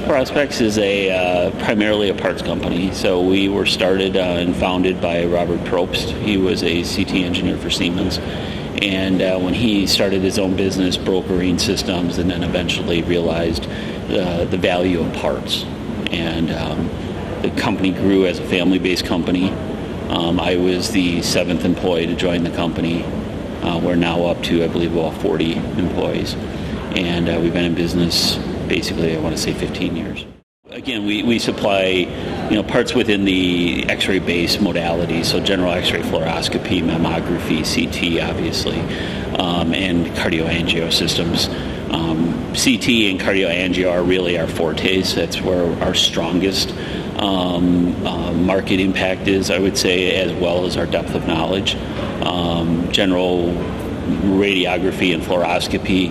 Technical Prospects is primarily a parts company. So we were started and founded by Robert Probst. He was a CT engineer for Siemens. And when he started his own business brokering systems and then eventually realized the value of parts. And the company grew as a family-based company. I was the 7th employee to join the company. We're now up to, I believe, about 40 employees. And we've been in business basically, I want to say 15 years. Again, we supply parts within the X-ray based modalities, so general X-ray fluoroscopy, mammography, CT obviously, and cardioangio systems. CT and cardioangio are really our fortes. That's where our strongest market impact is, I would say, as well as our depth of knowledge. General radiography and fluoroscopy,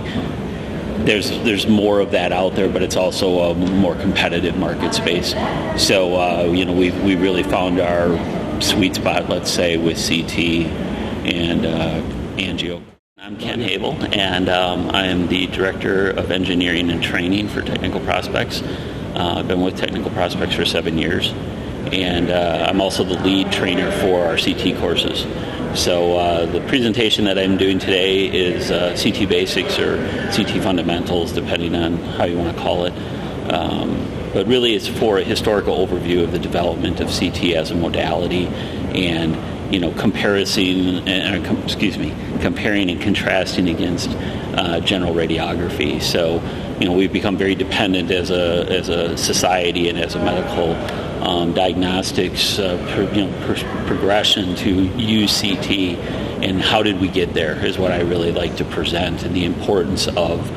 there's more of that out there, but it's also a more competitive market space. So we really found our sweet spot, let's say, with CT and angio. I'm Ken Hable, and I am the Director of Engineering and Training for Technical Prospects. I've been with Technical Prospects for 7 years, and I'm also the lead trainer for our CT courses. So the presentation that I'm doing today is CT Basics or CT Fundamentals, depending on how you want to call it. But really it's for a historical overview of the development of CT as a modality and comparing and contrasting against general radiography. So we've become very dependent as a society and as a medical diagnostics progression to use CT, and how did we get there is what I really like to present, and the importance of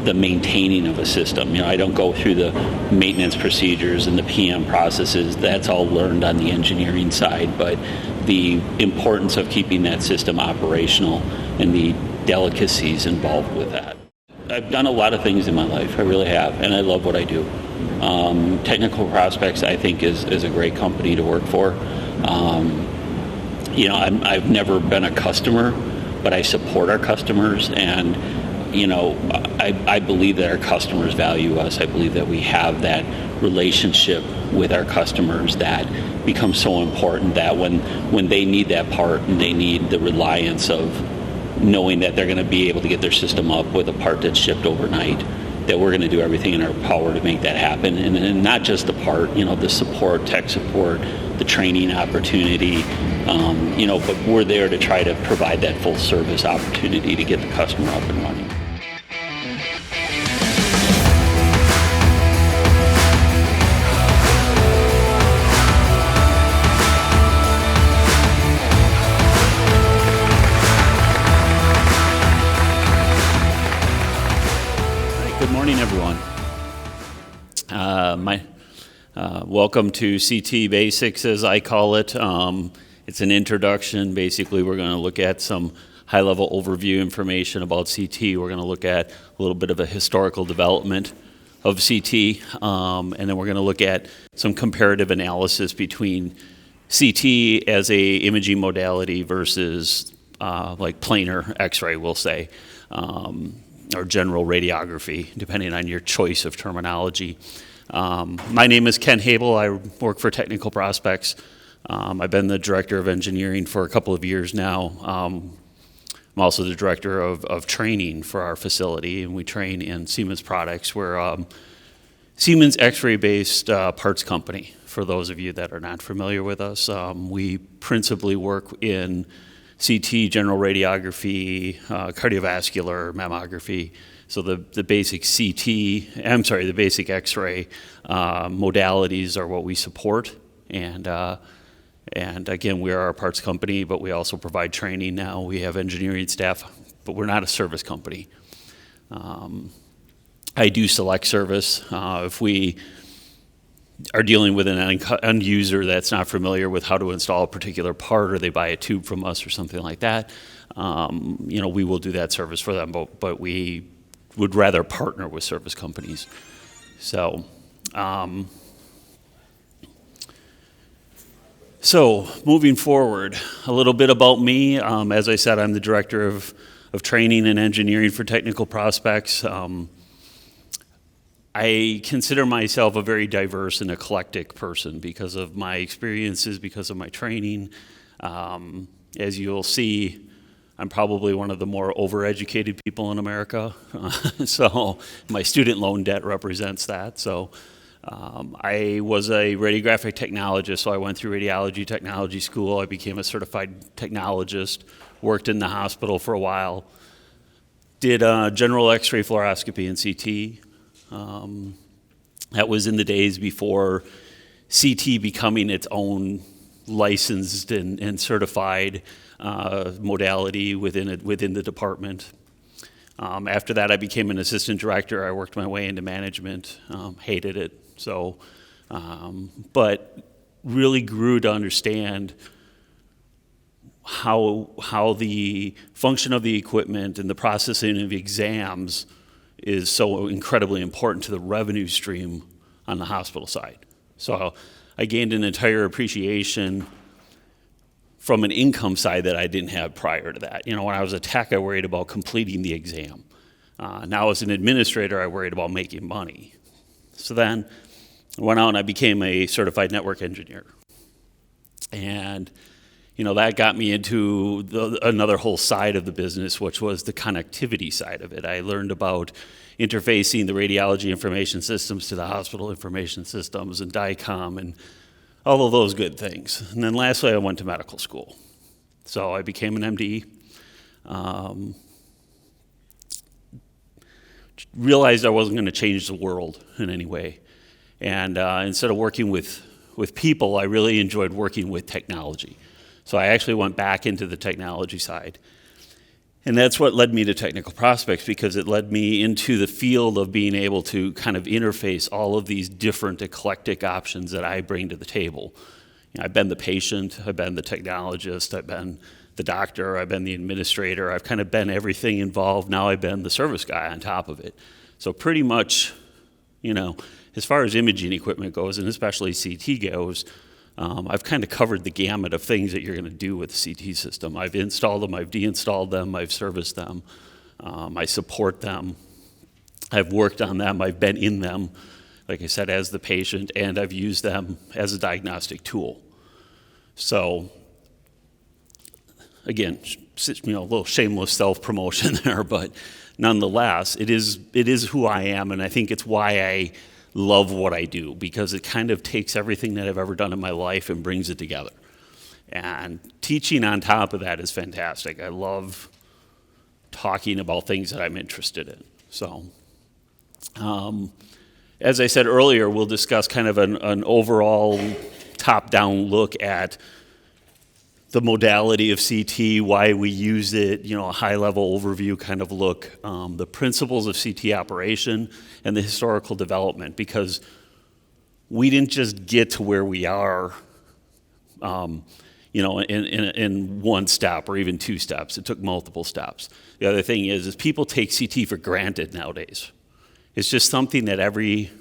the maintaining of a system. I don't go through the maintenance procedures and the PM processes. That's all learned on the engineering side, but the importance of keeping that system operational and the delicacies involved with that. I've done a lot of things in my life, I really have, and I love what I do. Technical Prospects, I think, is a great company to work for. I've never been a customer, but I support our customers, and I believe that our customers value us. I believe that we have that relationship with our customers that becomes so important, that when they need that part and they need the reliance of knowing that they're going to be able to get their system up with a part that's shipped overnight, that we're going to do everything in our power to make that happen. And not just the part, the support, tech support, the training opportunity, but we're there to try to provide that full service opportunity to get the customer up and running. Good morning, everyone. Welcome to CT Basics, as I call it. It's an introduction. Basically, we're going to look at some high-level overview information about CT. We're going to look at a little bit of a historical development of CT, and then we're going to look at some comparative analysis between CT as a imaging modality versus like planar X-ray, we'll say. Or general radiography, depending on your choice of terminology. My name is Ken Hable. I work for Technical Prospects. I've been the Director of Engineering for a couple of years now. I'm also the Director of Training for our facility, and we train in Siemens products. We're Siemens X-ray based parts company, for those of you that are not familiar with us. We principally work in CT, general radiography, cardiovascular, mammography. So the basic the basic X-ray modalities are what we support. And again, we are a parts company, but we also provide training now. We have engineering staff, but we're not a service company. I do select service. If we are dealing with an end user that's not familiar with how to install a particular part, or they buy a tube from us or something like that, we will do that service for them, but we would rather partner with service companies. So moving forward, a little bit about me. As I said, I'm the Director of Training and Engineering for Technical Prospects. I consider myself a very diverse and eclectic person because of my experiences, because of my training. As you'll see, I'm probably one of the more overeducated people in America. So my student loan debt represents that. So I was a radiographic technologist, so I went through radiology technology school. I became a certified technologist, worked in the hospital for a while, did general X-ray fluoroscopy and CT. That was in the days before CT becoming its own licensed and certified modality within the department. After that, I became an assistant director. I worked my way into management, hated it. So, but really grew to understand how the function of the equipment and the processing of exams is so incredibly important to the revenue stream on the hospital side. So I gained an entire appreciation from an income side that I didn't have prior to that. You know, when I was a tech, I worried about completing the exam. Now as an administrator, I worried about making money. So then I went out and I became a certified network engineer. And you know, that got me into another whole side of the business, which was the connectivity side of it. I learned about interfacing the radiology information systems to the hospital information systems and DICOM and all of those good things. And then lastly, I went to medical school. So I became an MD. Realized I wasn't going to change the world in any way. And instead of working with people, I really enjoyed working with technology. So I actually went back into the technology side. And that's what led me to Technical Prospects, because it led me into the field of being able to kind of interface all of these different eclectic options that I bring to the table. You know, I've been the patient, I've been the technologist, I've been the doctor, I've been the administrator, I've kind of been everything involved. Now I've been the service guy on top of it. So pretty much, you know, as far as imaging equipment goes, and especially CT goes, I've kind of covered the gamut of things that you're going to do with the CT system. I've installed them, I've deinstalled them, I've serviced them, I support them, I've worked on them, I've been in them, like I said, as the patient, and I've used them as a diagnostic tool. So, again, you know, a little shameless self-promotion there, but nonetheless, it is who I am, and I think it's why I love what I do, because it kind of takes everything that I've ever done in my life and brings it together. And teaching on top of that is fantastic. I love talking about things that I'm interested in. So, as I said earlier, we'll discuss kind of an overall top-down look at the modality of CT, why we use it, you know, a high-level overview kind of look, the principles of CT operation, and the historical development, because we didn't just get to where we are, you know, in one step or even two steps. It took multiple steps. The other thing is people take CT for granted nowadays. It's just something that every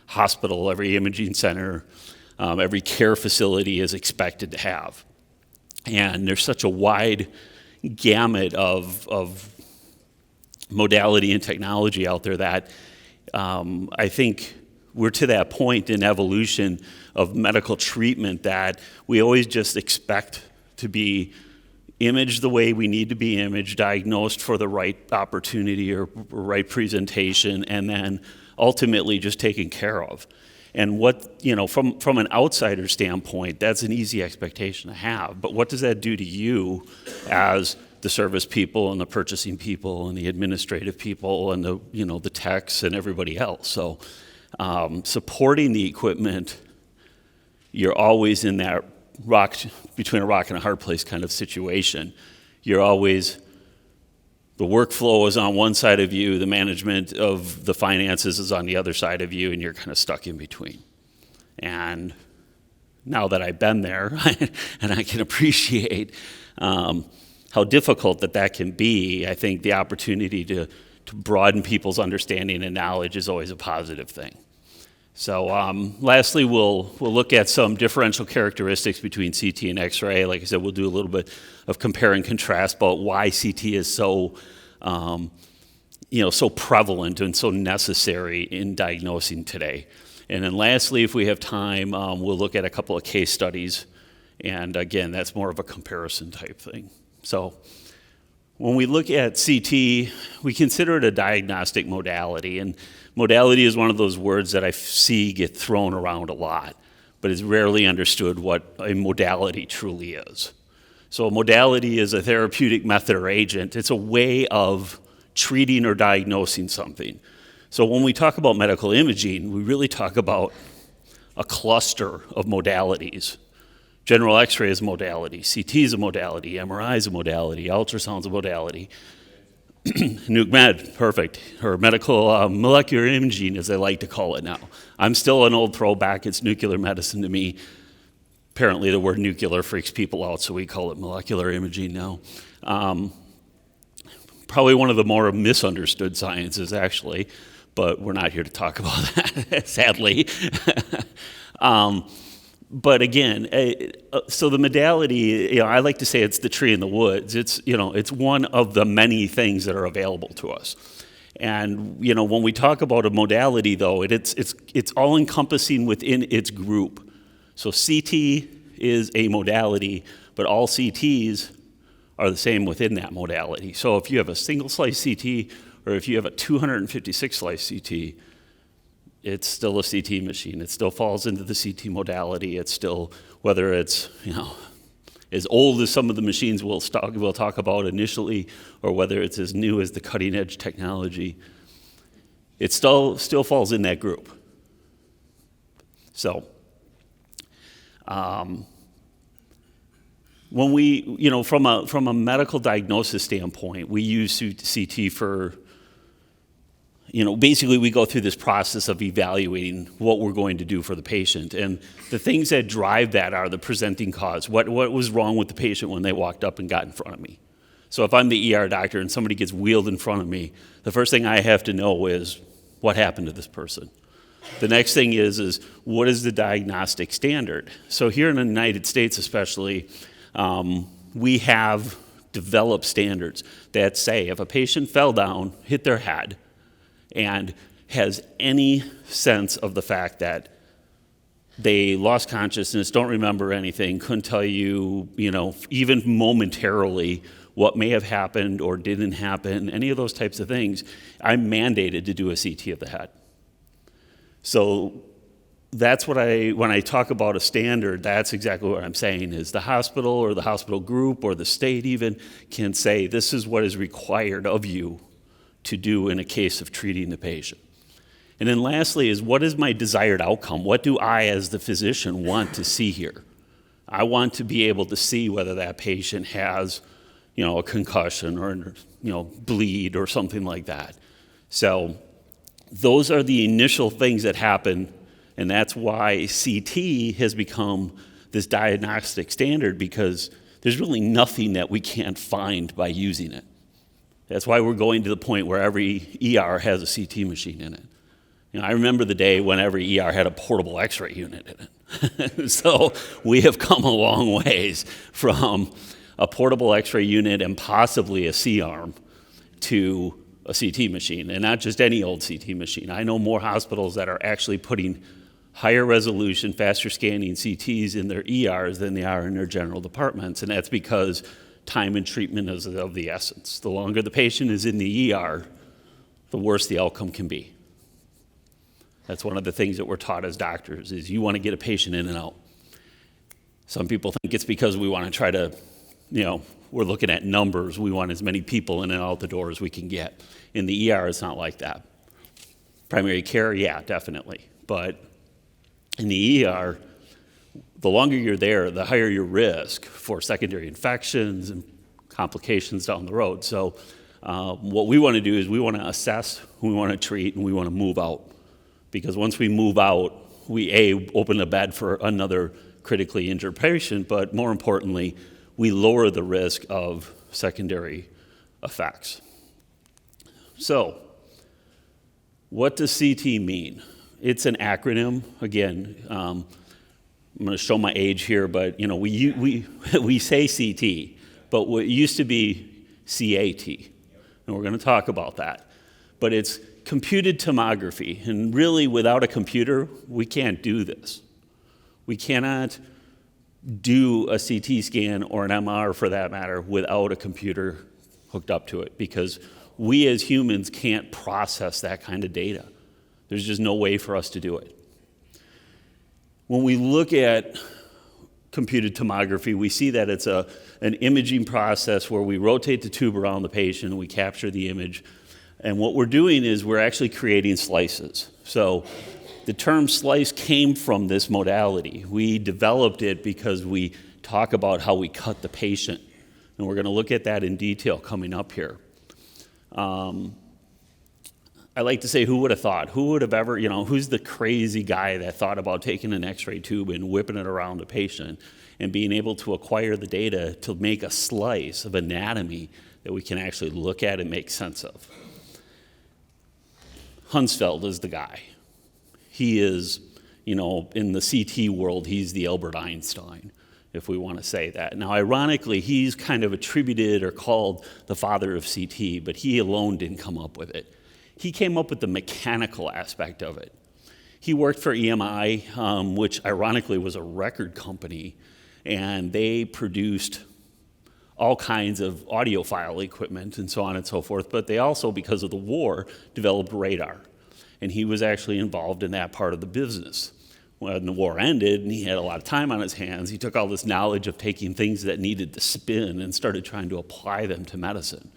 hospital, every imaging center, every care facility is expected to have. And there's such a wide gamut of modality and technology out there that I think we're to that point in evolution of medical treatment that we always just expect to be imaged the way we need to be imaged, diagnosed for the right opportunity or right presentation, and then ultimately just taken care of. And what, you know, from an outsider standpoint, that's an easy expectation to have. But what does that do to you as the service people and the purchasing people and the administrative people and the, you know, the techs and everybody else? So supporting the equipment, you're always in that between a rock and a hard place kind of situation. You're always, the workflow is on one side of you, the management of the finances is on the other side of you, and you're kind of stuck in between. And now that I've been there, and I can appreciate how difficult that can be, I think the opportunity to broaden people's understanding and knowledge is always a positive thing. So lastly, we'll look at some differential characteristics between CT and X-ray. Like I said, we'll do a little bit of compare and contrast about why CT is so so prevalent and so necessary in diagnosing today. And then lastly, if we have time, we'll look at a couple of case studies. And again, that's more of a comparison type thing. So when we look at CT, we consider it a diagnostic modality. And modality is one of those words that I see get thrown around a lot, but it's rarely understood what a modality truly is. So a modality is a therapeutic method or agent. It's a way of treating or diagnosing something. So when we talk about medical imaging, we really talk about a cluster of modalities. General X-ray is a modality, CT is a modality, MRI is a modality, ultrasound is a modality. Nuke med, perfect, or medical molecular imaging, as they like to call it now. I'm still an old throwback, it's nuclear medicine to me. Apparently the word nuclear freaks people out, so we call it molecular imaging now. Probably one of the more misunderstood sciences, actually, but we're not here to talk about that, sadly. But again, so the modality, I like to say it's the tree in the woods. It's one of the many things that are available to us. And when we talk about a modality, though, it's all encompassing within its group. So CT is a modality, but all CTs are the same within that modality. So if you have a single slice CT or if you have a 256 slice CT, it's still a CT machine. It still falls into the CT modality. It's still, whether it's as old as some of the machines we'll talk about initially, or whether it's as new as the cutting edge technology, it still falls in that group. So when we, from a medical diagnosis standpoint, we use CT for, basically we go through this process of evaluating what we're going to do for the patient. And the things that drive that are the presenting cause. What was wrong with the patient when they walked up and got in front of me? So if I'm the ER doctor and somebody gets wheeled in front of me, the first thing I have to know is what happened to this person. The next thing is what is the diagnostic standard? So here in the United States especially, we have developed standards that say if a patient fell down, hit their head, and has any sense of the fact that they lost consciousness, don't remember anything, couldn't tell you, even momentarily what may have happened or didn't happen, any of those types of things, I'm mandated to do a CT of the head. So that's when I talk about a standard, that's exactly what I'm saying is the hospital or the hospital group or the state even can say this is what is required of you to do in a case of treating the patient. And then lastly is what is my desired outcome? What do I as the physician want to see here? I want to be able to see whether that patient has, a concussion or, bleed or something like that. So those are the initial things that happen, and that's why CT has become this diagnostic standard because there's really nothing that we can't find by using it. That's why we're going to the point where every ER has a CT machine in it. I remember the day when every ER had a portable X-ray unit in it. So we have come a long ways from a portable X-ray unit and possibly a C-arm to a CT machine, and not just any old CT machine. I know more hospitals that are actually putting higher resolution, faster scanning CTs in their ERs than they are in their general departments, and that's because time and treatment is of the essence. The longer the patient is in the ER, the worse the outcome can be. That's one of the things that we're taught as doctors is you want to get a patient in and out. Some people think it's because we want to try to, we're looking at numbers. We want as many people in and out the door as we can get. In the ER, it's not like that. Primary care, yeah, definitely. But in the ER, the longer you're there, the higher your risk for secondary infections and complications down the road. So what we want to do is we want to assess, we want to treat, and we want to move out. Because once we move out, we open a bed for another critically injured patient, but more importantly, we lower the risk of secondary effects. So what does CT mean? It's an acronym. Again, I'm going to show my age here, but we say CT, but what used to be CAT, and we're going to talk about that. but it's computed tomography. And really, without a computer, we can't do this. We cannot do a CT scan or an MR, for that matter, without a computer hooked up to it, because we as humans can't process that kind of data. There's just no way for us to do it. When we look at computed tomography, we see that it's an imaging process where we rotate the tube around the patient and we capture the image. And what we're doing is we're actually creating slices. So the term slice came from this modality. We developed it because we talk about how we cut the patient. And we're going to look at that in detail coming up here. I like to say, who would have thought? Who would have ever, who's the crazy guy that thought about taking an x-ray tube and whipping it around a patient and being able to acquire the data to make a slice of anatomy that we can actually look at and make sense of? Hounsfield is the guy. He is, in the CT world, he's the Albert Einstein, if we want to say that. Now, ironically, he's kind of attributed or called the father of CT, but he alone didn't come up with it. He came up with the mechanical aspect of it. He worked for EMI, which ironically was a record company, and they produced all kinds of audiophile equipment and so on and so forth, but they also, because of the war, developed radar. And he was actually involved in that part of the business. When the war ended and he had a lot of time on his hands, he took all this knowledge of taking things that needed to spin and started trying to apply them to medicine.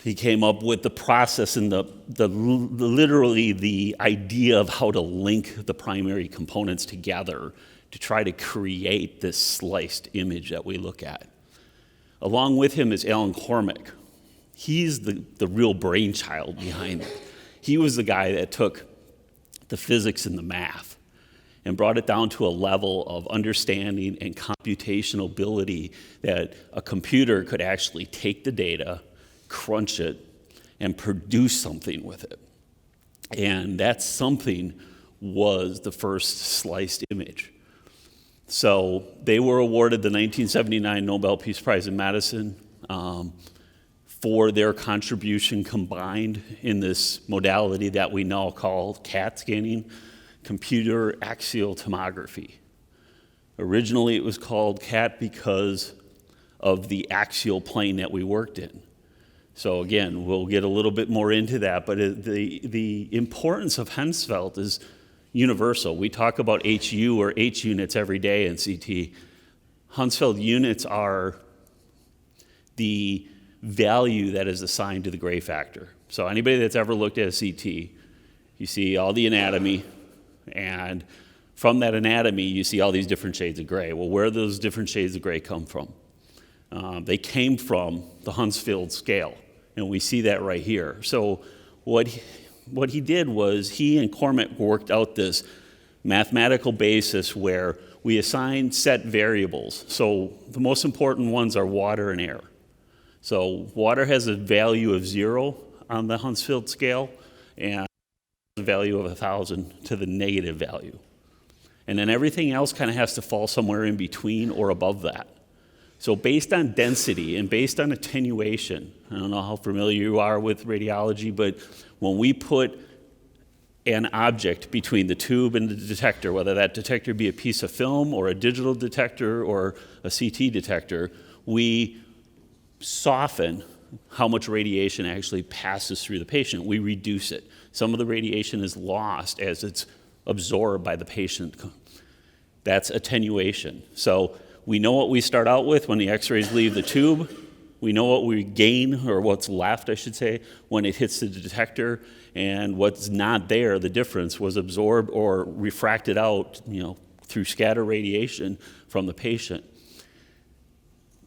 He came up with the process and literally the idea of how to link the primary components together to try to create this sliced image that we look at. Along with him is Alan Cormack. He's the real brainchild behind it. He was the guy that took the physics and the math and brought it down to a level of understanding and computational ability that a computer could actually take the data, crunch it, and produce something with it. And that something was the first sliced image. So they were awarded the 1979 Nobel Peace Prize in Medicine for their contribution combined in this modality that we now call CAT scanning, computer axial tomography. Originally it was called CAT because of the axial plane that we worked in. So again, we'll get a little bit more into that, but the importance of Hounsfield is universal. We talk about HU or H units every day in CT. Hounsfield units are the value that is assigned to the gray factor. So anybody that's ever looked at a CT, you see all the anatomy, and from that anatomy, you see all these different shades of gray. Well, where do those different shades of gray come from? They came from the Hounsfield scale, and we see that right here. So what he did was he and Cormack worked out this mathematical basis where we assign set variables. So the most important ones are water and air. So water has a value of 0 on the Hounsfield scale and a value of 1,000 to the negative value. And then everything else kind of has to fall somewhere in between or above that. So based on density and based on attenuation, I don't know how familiar you are with radiology, but when we put an object between the tube and the detector, whether that detector be a piece of film or a digital detector or a CT detector, we soften how much radiation actually passes through the patient. We reduce it. Some of the radiation is lost as it's absorbed by the patient. That's attenuation. So we know what we start out with when the x-rays leave the tube. We know what we gain, or what's left, I should say, when it hits the detector, and what's not there, the difference, was absorbed or refracted out, through scatter radiation from the patient.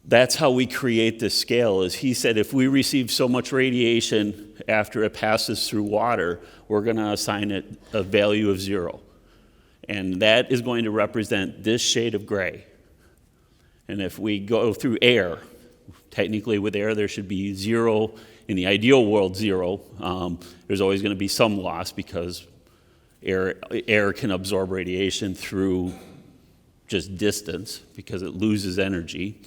That's how we create this scale. Is he said if we receive so much radiation after it passes through water, we're going to assign it a value of 0. And that is going to represent this shade of gray. And if we go through air, technically with air there should be 0, in the ideal world 0. There's always going to be some loss because air can absorb radiation through just distance because it loses energy.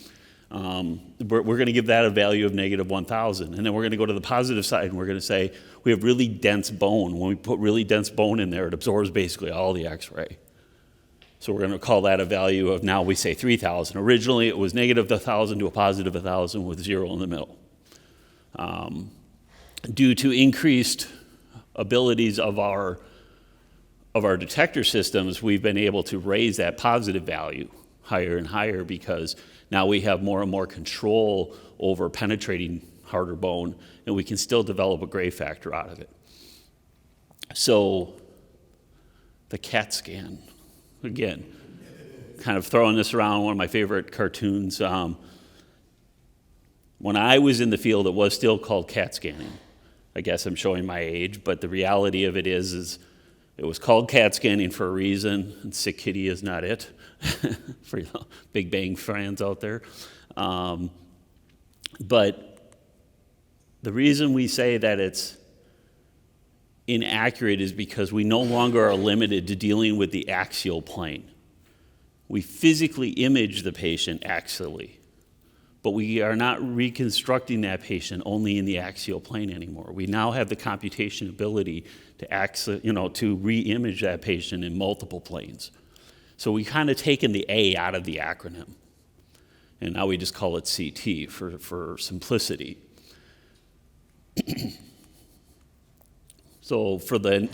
we're going to give that a value of negative 1,000. And then we're going to go to the positive side, and we're going to say we have really dense bone. When we put really dense bone in there, it absorbs basically all the X-ray. So we're going to call that a value of, now we say 3,000. Originally, it was negative 1,000 to a positive 1,000 with 0 in the middle. Due to increased abilities of our detector systems, we've been able to raise that positive value higher and higher, because now we have more and more control over penetrating harder bone, and we can still develop a gray factor out of it. So the CAT scan, again, kind of throwing this around, one of my favorite cartoons. When I was in the field, it was still called CAT scanning. I guess I'm showing my age, but the reality of it is it was called CAT scanning for a reason, and Sick Kitty is not it, for Big Bang fans out there. But the reason we say that it's inaccurate is because we no longer are limited to dealing with the axial plane. We physically image the patient axially, but we are not reconstructing that patient only in the axial plane anymore. We now have the computation ability to re-image that patient in multiple planes. So we kind of taken the A out of the acronym, and now we just call it CT for simplicity. So for the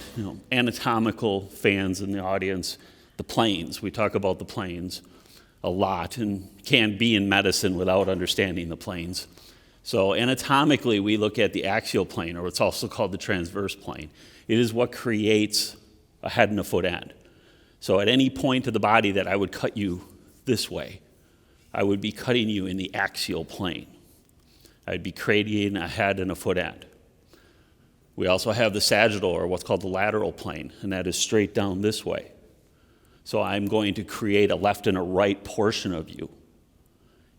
anatomical fans in the audience, the planes, we talk about the planes a lot, and can't be in medicine without understanding the planes. So anatomically, we look at the axial plane, or it's also called the transverse plane. It is what creates a head and a foot end. So at any point of the body that I would cut you this way, I would be cutting you in the axial plane. I'd be creating a head and a foot end. We also have the sagittal, or what's called the lateral plane, and that is straight down this way. So I'm going to create a left and a right portion of you.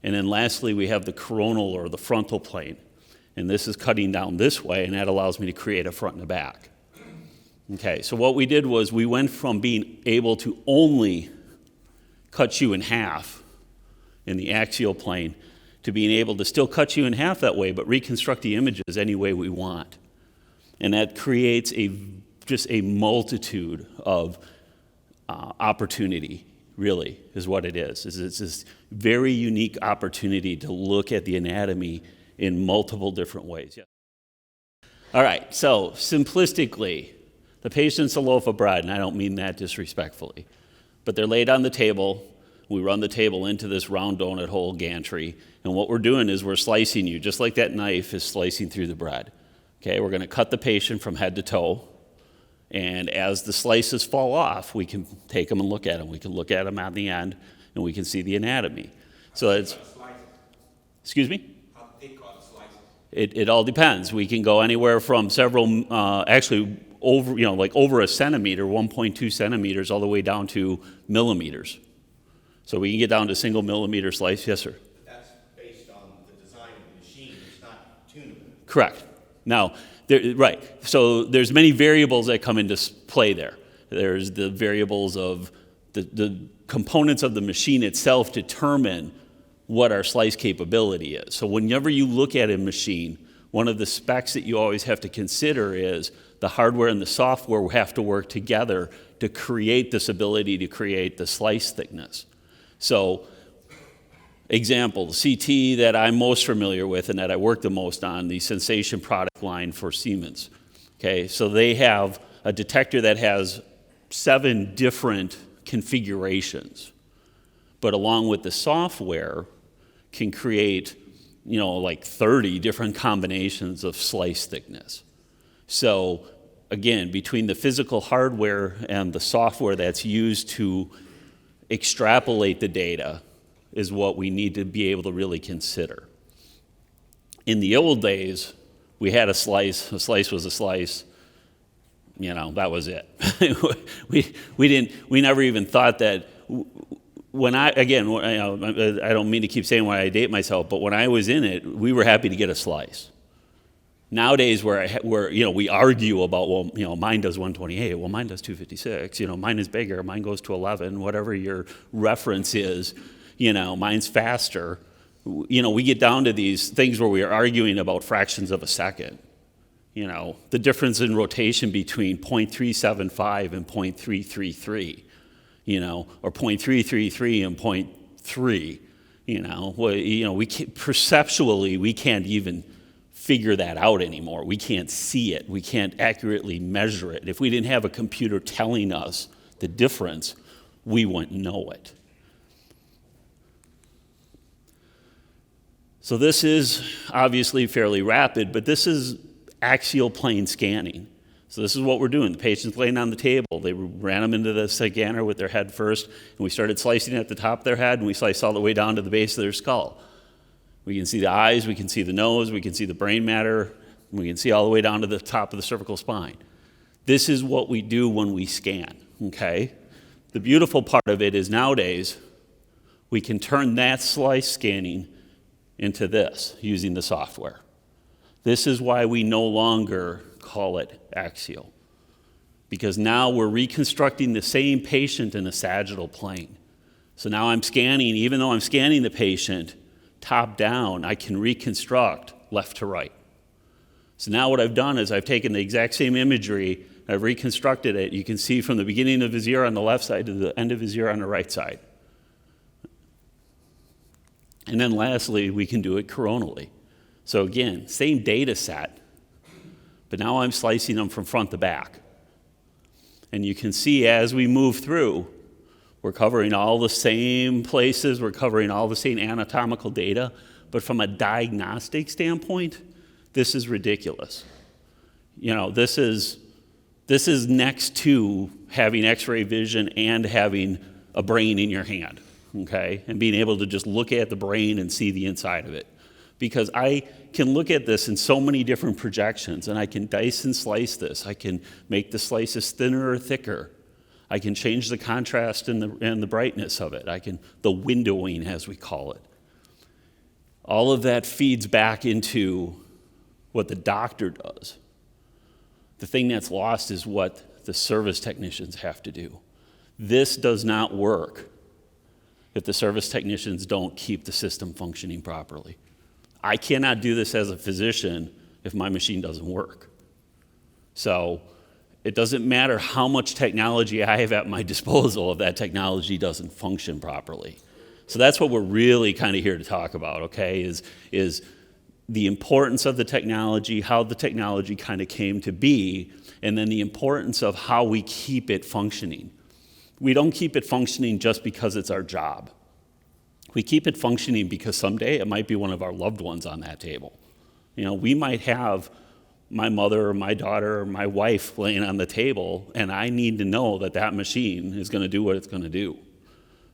And then lastly, we have the coronal, or the frontal plane. And this is cutting down this way, and that allows me to create a front and a back. Okay, so what we did was we went from being able to only cut you in half in the axial plane to being able to still cut you in half that way, but reconstruct the images any way we want. And that creates just a multitude of opportunity, really, is what it is. It's this very unique opportunity to look at the anatomy in multiple different ways. Yeah. All right, so simplistically, the patient's a loaf of bread, and I don't mean that disrespectfully, but they're laid on the table. We run the table into this round donut hole gantry, and what we're doing is we're slicing you, just like that knife is slicing through the bread. Okay, we're going to cut the patient from head to toe, and as the slices fall off, we can take them and look at them. We can look at them at the end, and we can see the anatomy. So it's, excuse me? How thick are the slices? It all depends. We can go anywhere from several, actually over, like over a centimeter, 1.2 centimeters, all the way down to millimeters. So we can get down to single millimeter slice. Yes, sir? But that's based on the design of the machine. It's not tunable. Correct. Now, right. So there's many variables that come into play there. There's the variables of the components of the machine itself determine what our slice capability is. So whenever you look at a machine, one of the specs that you always have to consider is the hardware and the software have to work together to create this ability to create the slice thickness. So, example, the CT that I'm most familiar with and that I work the most on, the Sensation product line for Siemens. Okay, so they have a detector that has 7 different configurations, but along with the software can create, like 30 different combinations of slice thickness. So again, between the physical hardware and the software that's used to extrapolate the data is what we need to be able to really consider. In the old days, we had a slice was a slice, that was it. we never even thought that. I don't mean to keep saying why I date myself, but when I was in it, we were happy to get a slice. Nowadays, where we argue about, mine does 128, well, mine does 256, mine is bigger, mine goes to 11, whatever your reference is, mine's faster. we get down to these things where we are arguing about fractions of a second. The difference in rotation between 0.375 and 0.333, or 0.333 and 0.3, we can't, perceptually, we can't even figure that out anymore. We can't see it. We can't accurately measure it. If we didn't have a computer telling us the difference, we wouldn't know it. So this is obviously fairly rapid, but this is axial plane scanning. So this is what we're doing. The patient's laying on the table. They ran them into the scanner with their head first, and we started slicing at the top of their head, and we sliced all the way down to the base of their skull. We can see the eyes, we can see the nose, we can see the brain matter, we can see all the way down to the top of the cervical spine. This is what we do when we scan, okay? The beautiful part of it is nowadays, we can turn that slice scanning into this using the software. This is why we no longer call it axial, because now we're reconstructing the same patient in a sagittal plane. So now I'm scanning, even though I'm scanning the patient top down, I can reconstruct left to right. So now what I've done is I've taken the exact same imagery, I've reconstructed it. You can see from the beginning of his ear on the left side to the end of his ear on the right side. And then lastly, we can do it coronally. So again, same data set, but now I'm slicing them from front to back. And you can see as we move through, we're covering all the same places, we're covering all the same anatomical data, but from a diagnostic standpoint, this is ridiculous. This is next to having x-ray vision and having a brain in your hand, okay? And being able to just look at the brain and see the inside of it. Because I can look at this in so many different projections, and I can dice and slice this. I can make the slices thinner or thicker. I can change the contrast and the brightness of it. The windowing, as we call it. All of that feeds back into what the doctor does. The thing that's lost is what the service technicians have to do. This does not work if the service technicians don't keep the system functioning properly. I cannot do this as a physician if my machine doesn't work. So it doesn't matter how much technology I have at my disposal if that technology doesn't function properly. So that's what we're really kind of here to talk about, okay, is the importance of the technology, how the technology kind of came to be, and then the importance of how we keep it functioning. We don't keep it functioning just because it's our job. We keep it functioning because someday it might be one of our loved ones on that table. We might have my mother or my daughter or my wife laying on the table, and I need to know that that machine is going to do what it's going to do.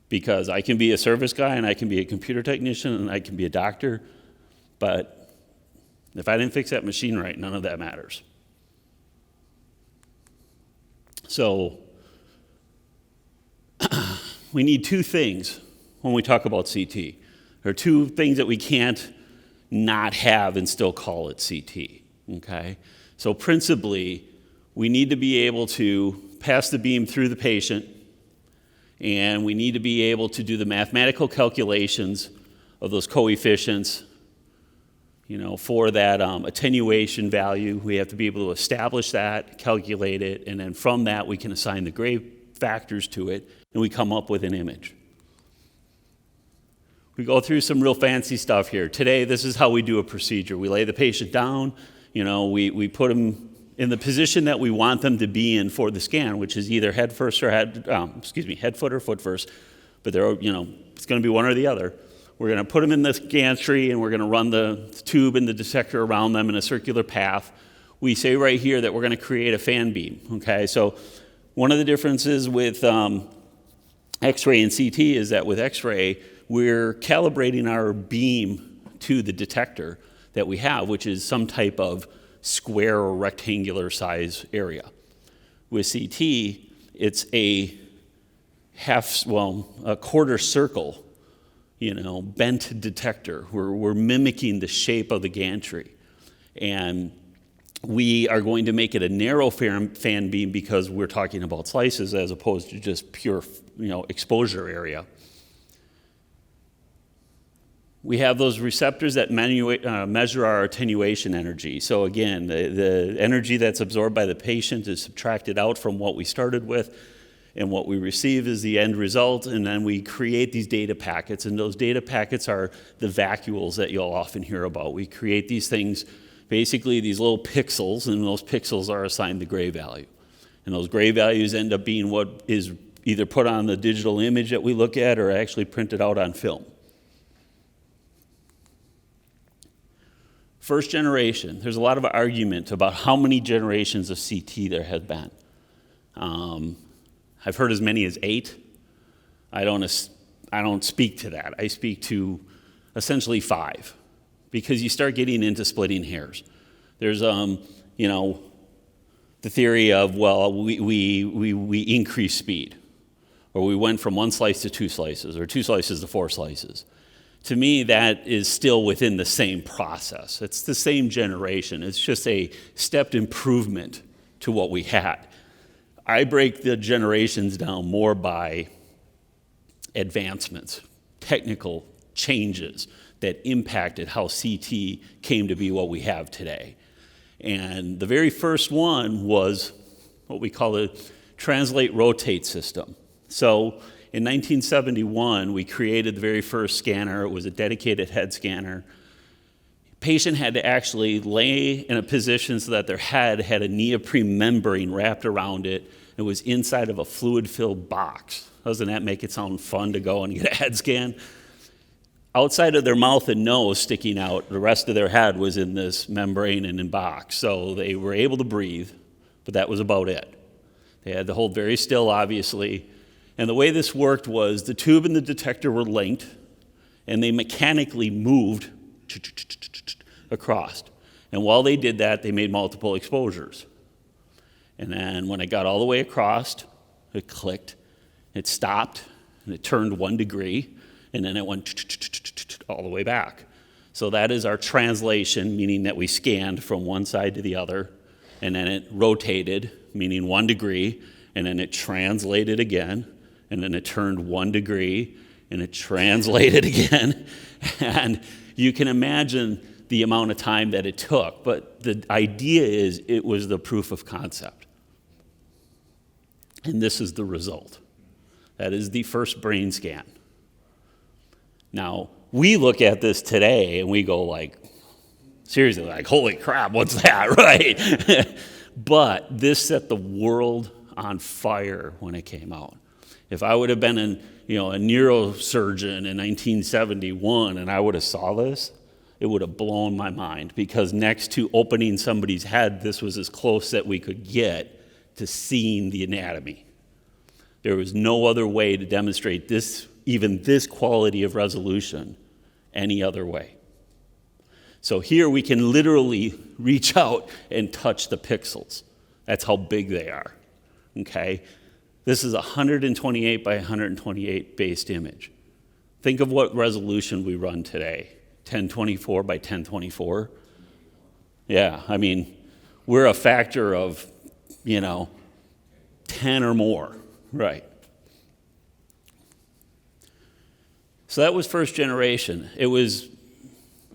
Because I can be a service guy, and I can be a computer technician, and I can be a doctor, but if I didn't fix that machine right, none of that matters. So we need two things when we talk about CT. There are two things that we can't not have and still call it CT, okay? So principally, we need to be able to pass the beam through the patient, and we need to be able to do the mathematical calculations of those coefficients, for that attenuation value. We have to be able to establish that, calculate it, and then from that we can assign the gray factors to it, and we come up with an image. We go through some real fancy stuff here. Today, this is how we do a procedure. We lay the patient down, we put them in the position that we want them to be in for the scan, which is either head foot or foot first, but it's going to be one or the other. We're going to put them in the gantry, and we're going to run the tube and the detector around them in a circular path. We say right here that we're going to create a fan beam, okay? So one of the differences with X-ray and CT is that with X-ray, we're calibrating our beam to the detector that we have, which is some type of square or rectangular size area. With CT, it's a quarter circle, bent detector. We're mimicking the shape of the gantry. And we are going to make it a narrow fan beam because we're talking about slices as opposed to just pure, exposure area. We have those receptors that measure our attenuation energy. So again, the energy that's absorbed by the patient is subtracted out from what we started with, and what we receive is the end result, and then we create these data packets, and those data packets are the vacuoles that you'll often hear about. We create these things, basically these little pixels, and those pixels are assigned the gray value. And those gray values end up being what is either put on the digital image that we look at or actually printed out on film. First generation, there's a lot of argument about how many generations of CT there have been. I've heard as many as 8. I don't speak to that. I speak to essentially 5, because you start getting into splitting hairs. There's, the theory of, well, we increase speed, or we went from 1 slice to 2 slices, or 2 slices to 4 slices. To me, that is still within the same process. It's the same generation. It's just a stepped improvement to what we had. I break the generations down more by advancements, technical changes that impacted how CT came to be what we have today. And the very first one was what we call the translate-rotate system. So in 1971, we created the very first scanner. It was a dedicated head scanner. Patient had to actually lay in a position so that their head had a neoprene membrane wrapped around it. It was inside of a fluid-filled box. Doesn't that make it sound fun to go and get a head scan? Outside of their mouth and nose sticking out, the rest of their head was in this membrane and in box. So they were able to breathe, but that was about it. They had to hold very still, obviously. And the way this worked was the tube and the detector were linked, and they mechanically moved across. And while they did that, they made multiple exposures. And then when it got all the way across, it clicked, it stopped, and it turned 1 degree, and then it went all the way back. So that is our translation, meaning that we scanned from one side to the other, and then it rotated, meaning 1 degree, and then it translated again, and then it turned 1 degree, and it translated again. And you can imagine the amount of time that it took, but the idea is it was the proof of concept. And this is the result. That is the first brain scan. Now, we look at this today and we go like, seriously, like, holy crap, what's that, right? But this set the world on fire when it came out. If I would have been a neurosurgeon in 1971 and I would have saw this, it would have blown my mind, because next to opening somebody's head, this was as close that we could get to seeing the anatomy. There was no other way to demonstrate this, even this quality of resolution, any other way. So here we can literally reach out and touch the pixels. That's how big they are, okay? This is a 128 by 128 based image. Think of what resolution we run today. 1024 by 1024. Yeah, I mean, we're a factor of, 10 or more, right? So that was first generation. It was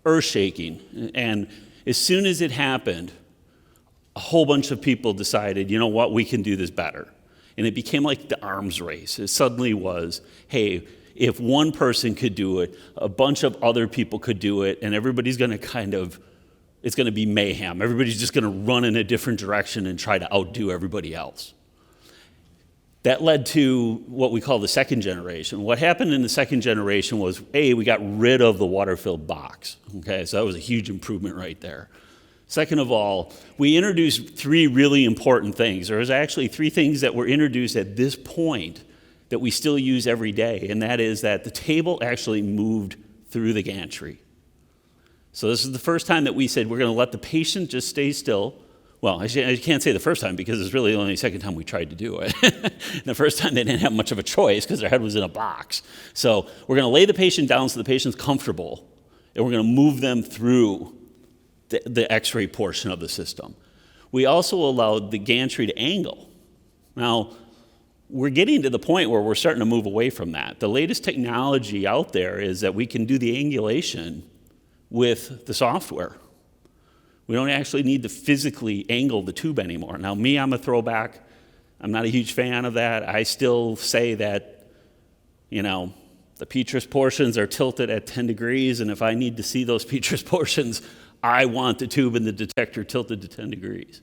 earth-shaking. And as soon as it happened, a whole bunch of people decided, you know what, we can do this better. And it became like the arms race. It suddenly was, hey, if one person could do it, a bunch of other people could do it, and everybody's going to it's going to be mayhem. Everybody's just going to run in a different direction and try to outdo everybody else. That led to what we call the second generation. What happened in the second generation was, we got rid of the water-filled box. Okay, so that was a huge improvement right there. Second of all, we introduced 3 really important things. There was actually 3 things that were introduced at this point that we still use every day, and that is that the table actually moved through the gantry. So this is the first time that we said we're going to let the patient just stay still. Well, I can't say the first time, because it's really only the second time we tried to do it. The first time they didn't have much of a choice because their head was in a box. So we're going to lay the patient down so the patient's comfortable, and we're going to move them through the x-ray portion of the system. We also allowed the gantry to angle. Now, we're getting to the point where we're starting to move away from that. The latest technology out there is that we can do the angulation with the software. We don't actually need to physically angle the tube anymore. Now, me, I'm a throwback. I'm not a huge fan of that. I still say that, the petrous portions are tilted at 10 degrees, and if I need to see those petrous portions, I want the tube and the detector tilted to 10 degrees.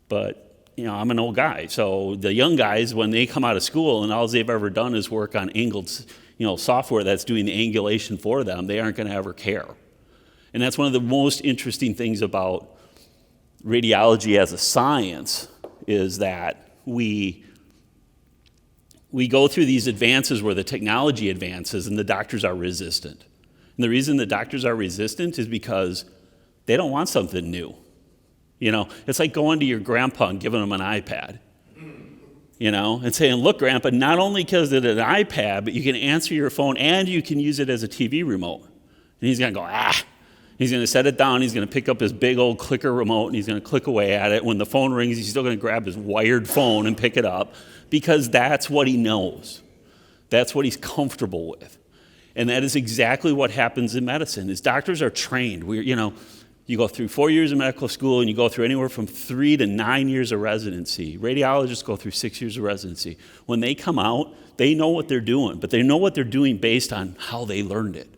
But I'm an old guy, so the young guys, when they come out of school and all they've ever done is work on angled, software that's doing the angulation for them, they aren't going to ever care. And that's one of the most interesting things about radiology as a science is that we go through these advances where the technology advances and the doctors are resistant. And the reason the doctors are resistant is because they don't want something new. It's like going to your grandpa and giving him an iPad, and saying, look, Grandpa, not only because it's an iPad, but you can answer your phone and you can use it as a TV remote. And he's going to go, He's going to set it down, he's going to pick up his big old clicker remote, and he's going to click away at it. When the phone rings, he's still going to grab his wired phone and pick it up because that's what he knows. That's what he's comfortable with. And that is exactly what happens in medicine, is doctors are trained. You go through 4 years of medical school, and you go through anywhere from 3 to 9 years of residency. Radiologists go through 6 years of residency. When they come out, they know what they're doing, but they know what they're doing based on how they learned it.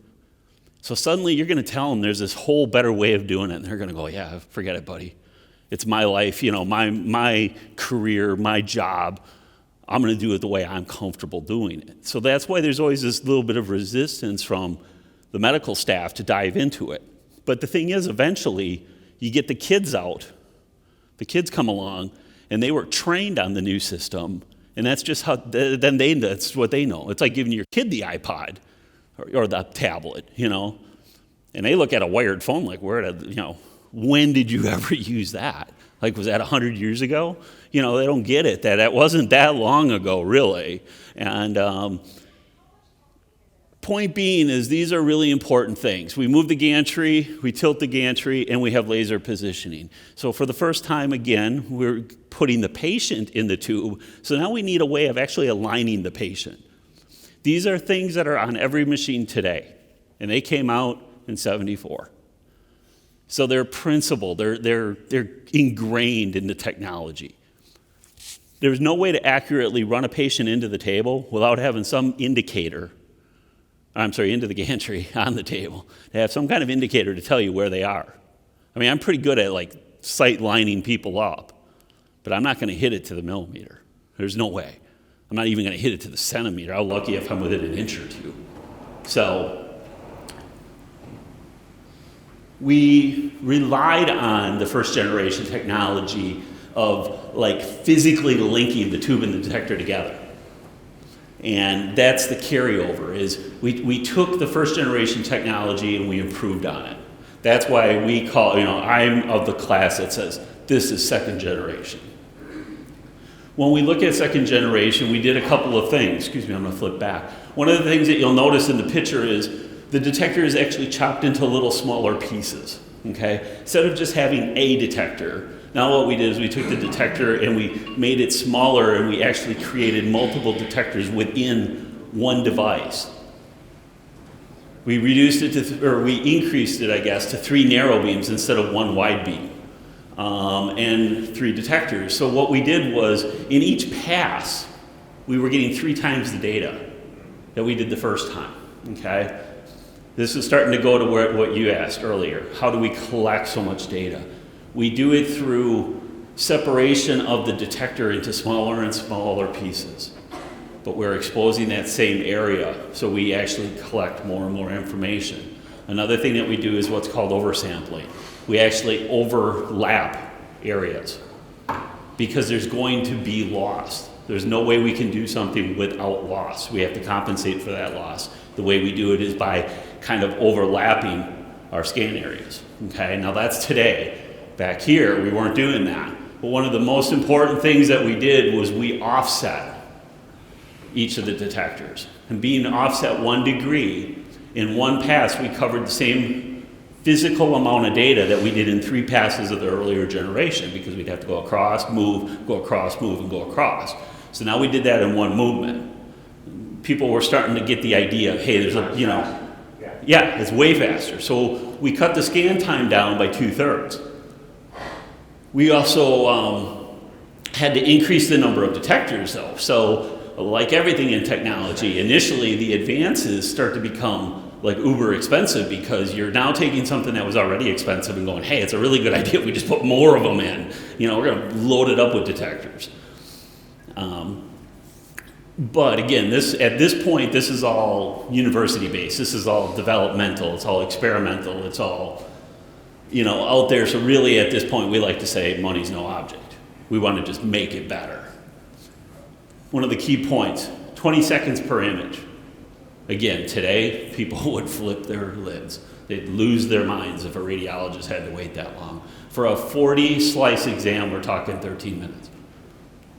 So suddenly you're going to tell them there's this whole better way of doing it, and they're going to go, yeah, forget it, buddy. It's my life, my career, my job. I'm going to do it the way I'm comfortable doing it. So that's why there's always this little bit of resistance from the medical staff to dive into it. But the thing is, eventually, you get the kids out. The kids come along, and they were trained on the new system, and that's just how, that's what they know. It's like giving your kid the iPod or the tablet, and they look at a wired phone like, when did you ever use that? Like, was that 100 years ago? They don't get it, that wasn't that long ago, really. And point being is these are really important things. We move the gantry, we tilt the gantry, and we have laser positioning. So for the first time, again, we're putting the patient in the tube. So now we need a way of actually aligning the patient. These are things that are on every machine today, and they came out in '74. So they're principled, they're ingrained in the technology. There's no way to accurately run a patient into the table without having some indicator, into the gantry on the table, to have some kind of indicator to tell you where they are. I mean, I'm pretty good at sight lining people up, but I'm not going to hit it to the millimeter. There's no way. I'm not even going to hit it to the centimeter. I'm lucky if I'm within an inch or two. So we relied on the first generation technology of physically linking the tube and the detector together. And that's the carryover, is we took the first generation technology and we improved on it. That's why we call, I'm of the class that says this is second generation. When we look at second generation, we did a couple of things. Excuse me, I'm going to flip back. One of the things that you'll notice in the picture is the detector is actually chopped into little smaller pieces, okay? Instead of just having a detector, now what we did is we took the detector and we made it smaller, and we actually created multiple detectors within one device. We reduced it we increased it, to 3 narrow beams instead of 1 wide beam. And 3 detectors. So what we did was, in each pass, we were getting 3 times the data that we did the first time, okay? This is starting to go to what you asked earlier. How do we collect so much data? We do it through separation of the detector into smaller and smaller pieces. But we're exposing that same area, so we actually collect more and more information. Another thing that we do is what's called oversampling. We actually overlap areas because there's going to be loss. There's no way we can do something without loss. We have to compensate for that loss. The way we do it is by kind of overlapping our scan areas. Okay, now that's today. Back here, we weren't doing that. But one of the most important things that we did was we offset each of the detectors. And being offset 1 degree, in one pass, we covered the same physical amount of data that we did in 3 passes of the earlier generation, because we'd have to go across, move, and go across. So now we did that in one movement. People were starting to get the idea of, hey, there's a, yeah, it's way faster. So we cut the scan time down by 2/3. We also had to increase the number of detectors though. So like everything in technology, initially the advances start to become like uber expensive because you're now taking something that was already expensive and going, hey, it's a really good idea if we just put more of them in. We're gonna load it up with detectors. But again, at this point, this is all university-based. This is all developmental. It's all experimental. It's all, out there. So really, at this point, we like to say money's no object. We want to just make it better. One of the key points, 20 seconds per image. Again, today, people would flip their lids. They'd lose their minds if a radiologist had to wait that long. For a 40-slice exam, we're talking 13 minutes.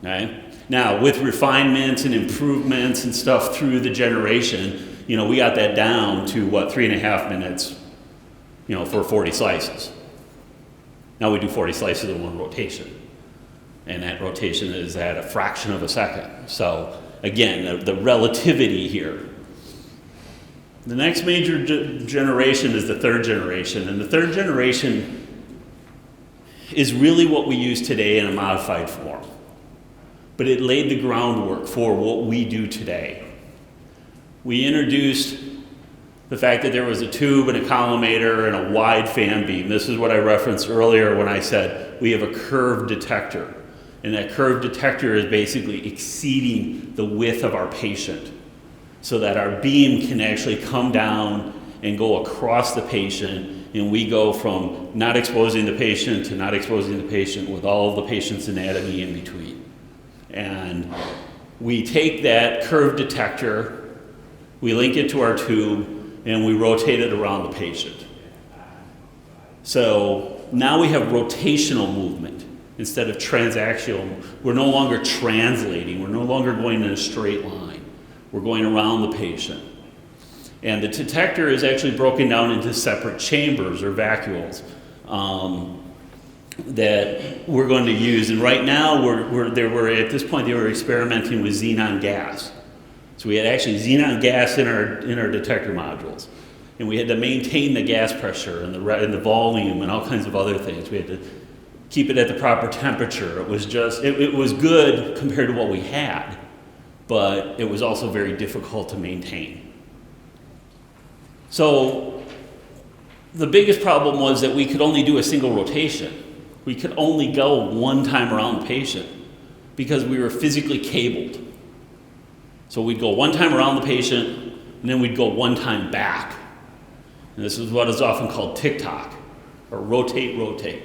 Okay? Now, with refinements and improvements and stuff through the generation, we got that down to 3.5 minutes, for 40 slices. Now we do 40 slices in one rotation. And that rotation is at a fraction of a second. So again, the relativity here. The next major generation is the third generation. And the third generation is really what we use today in a modified form. But it laid the groundwork for what we do today. We introduced the fact that there was a tube and a collimator and a wide fan beam. This is what I referenced earlier when I said we have a curved detector. And that curved detector is basically exceeding the width of our patient so that our beam can actually come down and go across the patient, and we go from not exposing the patient to not exposing the patient with all of the patient's anatomy in between. And we take that curved detector, we link it to our tube, and we rotate it around the patient. So now we have rotational movement instead of transactional. We're no longer translating. We're no longer going in a straight line. We're going around the patient. And the detector is actually broken down into separate chambers or vacuoles that we're going to use. And right now, at this point, they were experimenting with xenon gas. So we had actually xenon gas in our detector modules. And we had to maintain the gas pressure and the volume and all kinds of other things. We had to keep it at the proper temperature. It was it was good compared to what we had, but it was also very difficult to maintain. So the biggest problem was that we could only do a single rotation. We could only go one time around the patient because we were physically cabled. So we'd go one time around the patient, and then we'd go one time back. And this is what is often called tick-tock, or rotate.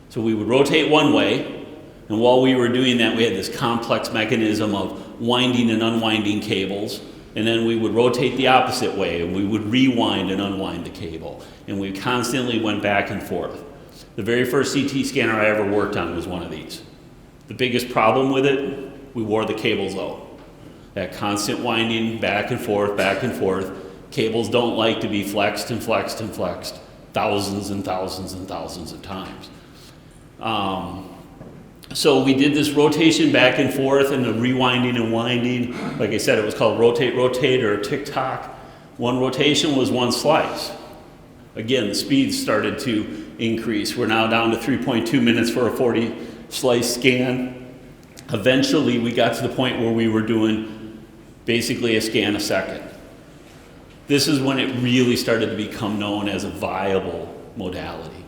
So we would rotate one way, and while we were doing that, we had this complex mechanism of winding and unwinding cables, and then we would rotate the opposite way, and we would rewind and unwind the cable. And we constantly went back and forth. The very first CT scanner I ever worked on was one of these. The biggest problem with it, we wore the cables out. That constant winding back and forth, cables don't like to be flexed and flexed and flexed thousands and thousands and thousands of times. So we did this rotation back and forth and the rewinding and winding. Like I said, it was called rotate or tick-tock. One rotation was one slice. Again, the speed started to increase. We're now down to 3.2 minutes for a 40-slice scan. Eventually, we got to the point where we were doing basically a scan a second. This is when it really started to become known as a viable modality.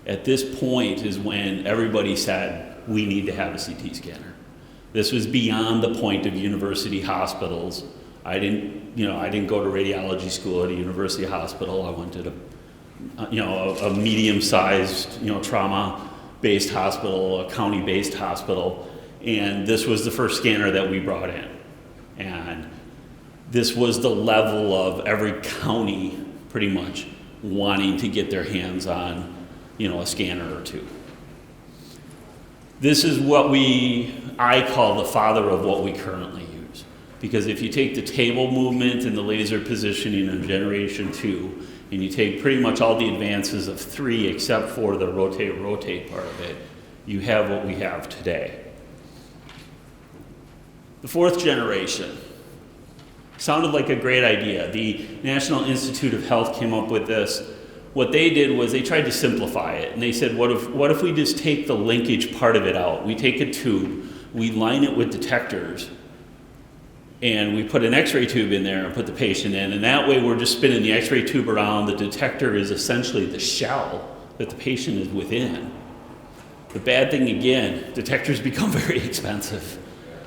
At this point is when everybody said, we need to have a CT scanner. This was beyond the point of university hospitals. I didn't go to radiology school at a university hospital. I went to a medium-sized, trauma-based hospital, a county-based hospital, and this was the first scanner that we brought in. And this was the level of every county pretty much wanting to get their hands on, a scanner or two. This is what I call the father of what we currently use. Because if you take the table movement and the laser positioning of generation 2, and you take pretty much all the advances of 3 except for the rotate part of it, you have what we have today. The fourth generation. Sounded like a great idea. The National Institute of Health came up with this. What they did was they tried to simplify it, and they said, what if we just take the linkage part of it out? We take a tube, we line it with detectors, and we put an x-ray tube in there and put the patient in, and that way we're just spinning the x-ray tube around. The detector is essentially the shell that the patient is within. The bad thing, again, detectors become very expensive,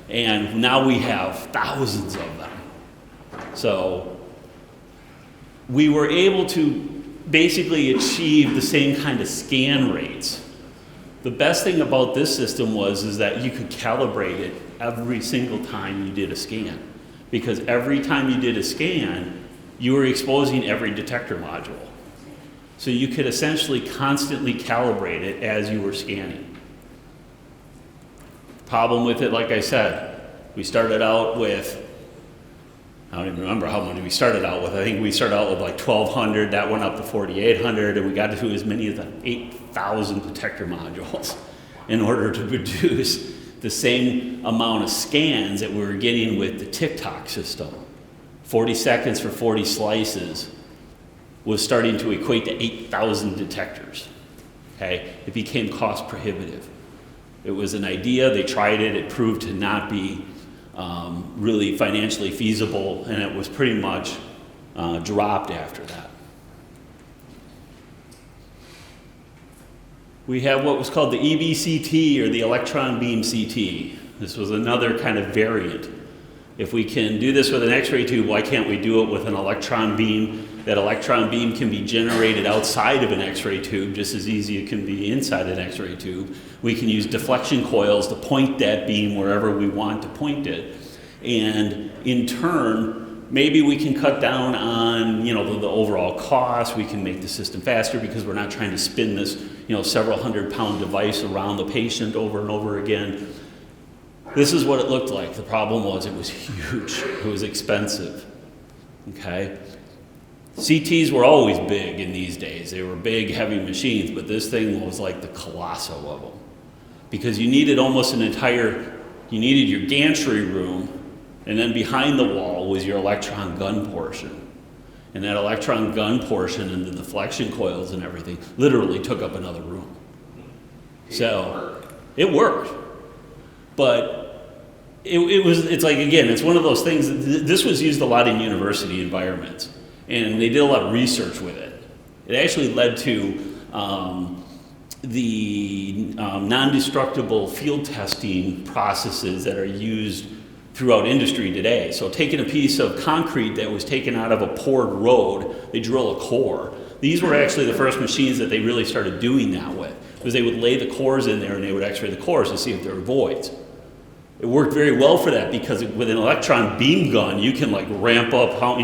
and now we have thousands of them. So we were able to basically achieve the same kind of scan rates. The best thing about this system is that you could calibrate it every single time you did a scan. Because every time you did a scan, you were exposing every detector module. So you could essentially constantly calibrate it as you were scanning. Problem with it, like I said, we started out with, I don't even remember how many we started out with. I think we started out with like 1,200, that went up to 4,800, and we got to as many as 8,000 detector modules in order to produce the same amount of scans that we were getting with the TikTok system. 40 seconds for 40 slices was starting to equate to 8,000 detectors. Okay? It became cost prohibitive. It was an idea, they tried it, it proved to not be really financially feasible, and it was pretty much dropped after that. We have what was called the EBCT, or the electron beam CT. This was another kind of variant. If we can do this with an x-ray tube, why can't we do it with an electron beam? That electron beam can be generated outside of an x-ray tube, just as easy as it can be inside an x-ray tube. We can use deflection coils to point that beam wherever we want to point it. And in turn, maybe we can cut down on the overall cost. We can make the system faster because we're not trying to spin this several 100-pound device around the patient over and over again. This is what it looked like. The problem was it was huge. It was expensive. Okay? CTs were always big in these days. They were big, heavy machines, but this thing was like the colossal of them. Because you needed almost you needed your gantry room, and then behind the wall was your electron gun portion. And that electron gun portion and the deflection coils and everything literally took up another room. So it worked. But it's like, again, it's one of those things, this was used a lot in university environments. And they did a lot of research with it. It actually led to the non-destructible field testing processes that are used throughout industry today. So taking a piece of concrete that was taken out of a poured road, they drill a core. These were actually the first machines that they really started doing that with, because they would lay the cores in there and they would x-ray the cores to see if there were voids. It worked very well for that because with an electron beam gun, you can ramp up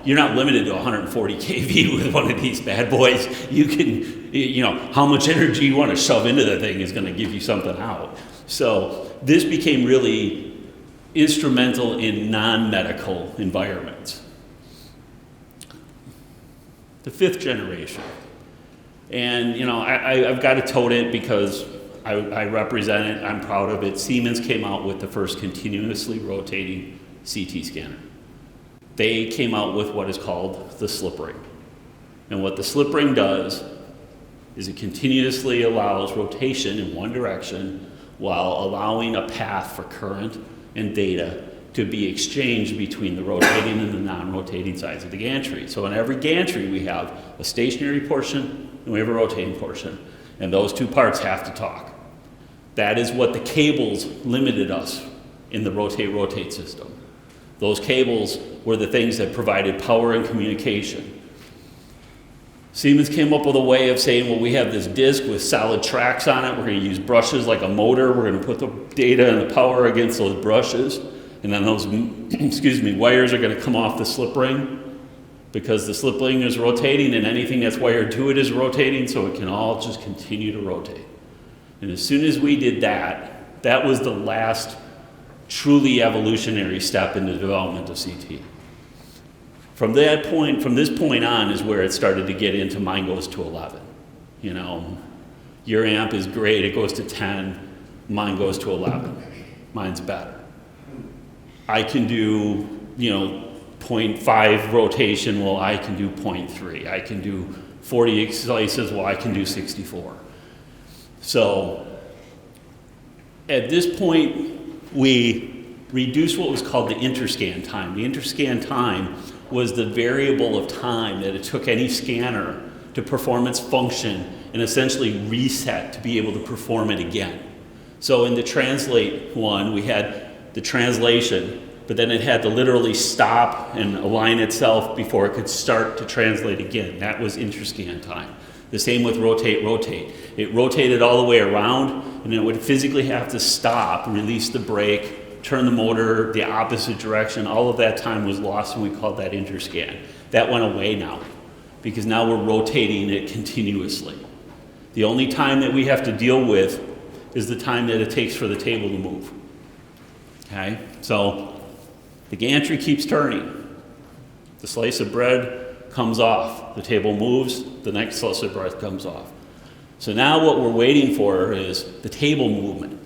you're not limited to 140 kV with one of these bad boys. You can, how much energy you want to shove into the thing is going to give you something out. So this became really instrumental in non-medical environments. The fifth generation. And, I've got to tote it because I represent it, I'm proud of it. Siemens came out with the first continuously rotating CT scanner. They came out with what is called the slip ring. And what the slip ring does is it continuously allows rotation in one direction while allowing a path for current and data to be exchanged between the rotating and the non-rotating sides of the gantry. So in every gantry we have a stationary portion and we have a rotating portion. And those two parts have to talk. That is what the cables limited us in the rotate-rotate system. Those cables were the things that provided power and communication. Siemens came up with a way of saying, well, we have this disc with solid tracks on it. We're going to use brushes like a motor. We're going to put the data and the power against those brushes. And then those, wires are going to come off the slip ring because the slip ring is rotating and anything that's wired to it is rotating, so it can all just continue to rotate. And as soon as we did that, that was the last truly evolutionary step in the development of CT. From this point on is where it started to get into mine goes to 11. Your amp is great, it goes to 10, mine goes to 11. Mine's better. I can do, 0.5 rotation, well, I can do 0.3. I can do 40 slices, well, I can do 64. So at this point, we reduced what was called the interscan time. The interscan time was the variable of time that it took any scanner to perform its function and essentially reset to be able to perform it again. So in the translate one, we had the translation, but then it had to literally stop and align itself before it could start to translate again. That was interscan time. The same with rotate. It rotated all the way around, and it would physically have to stop, release the brake, turn the motor the opposite direction. All of that time was lost, and we called that interscan. That went away now, because now we're rotating it continuously. The only time that we have to deal with is the time that it takes for the table to move. Okay, so the gantry keeps turning. The slice of bread comes off. The table moves, the next slice of bread comes off. So now what we're waiting for is the table movement.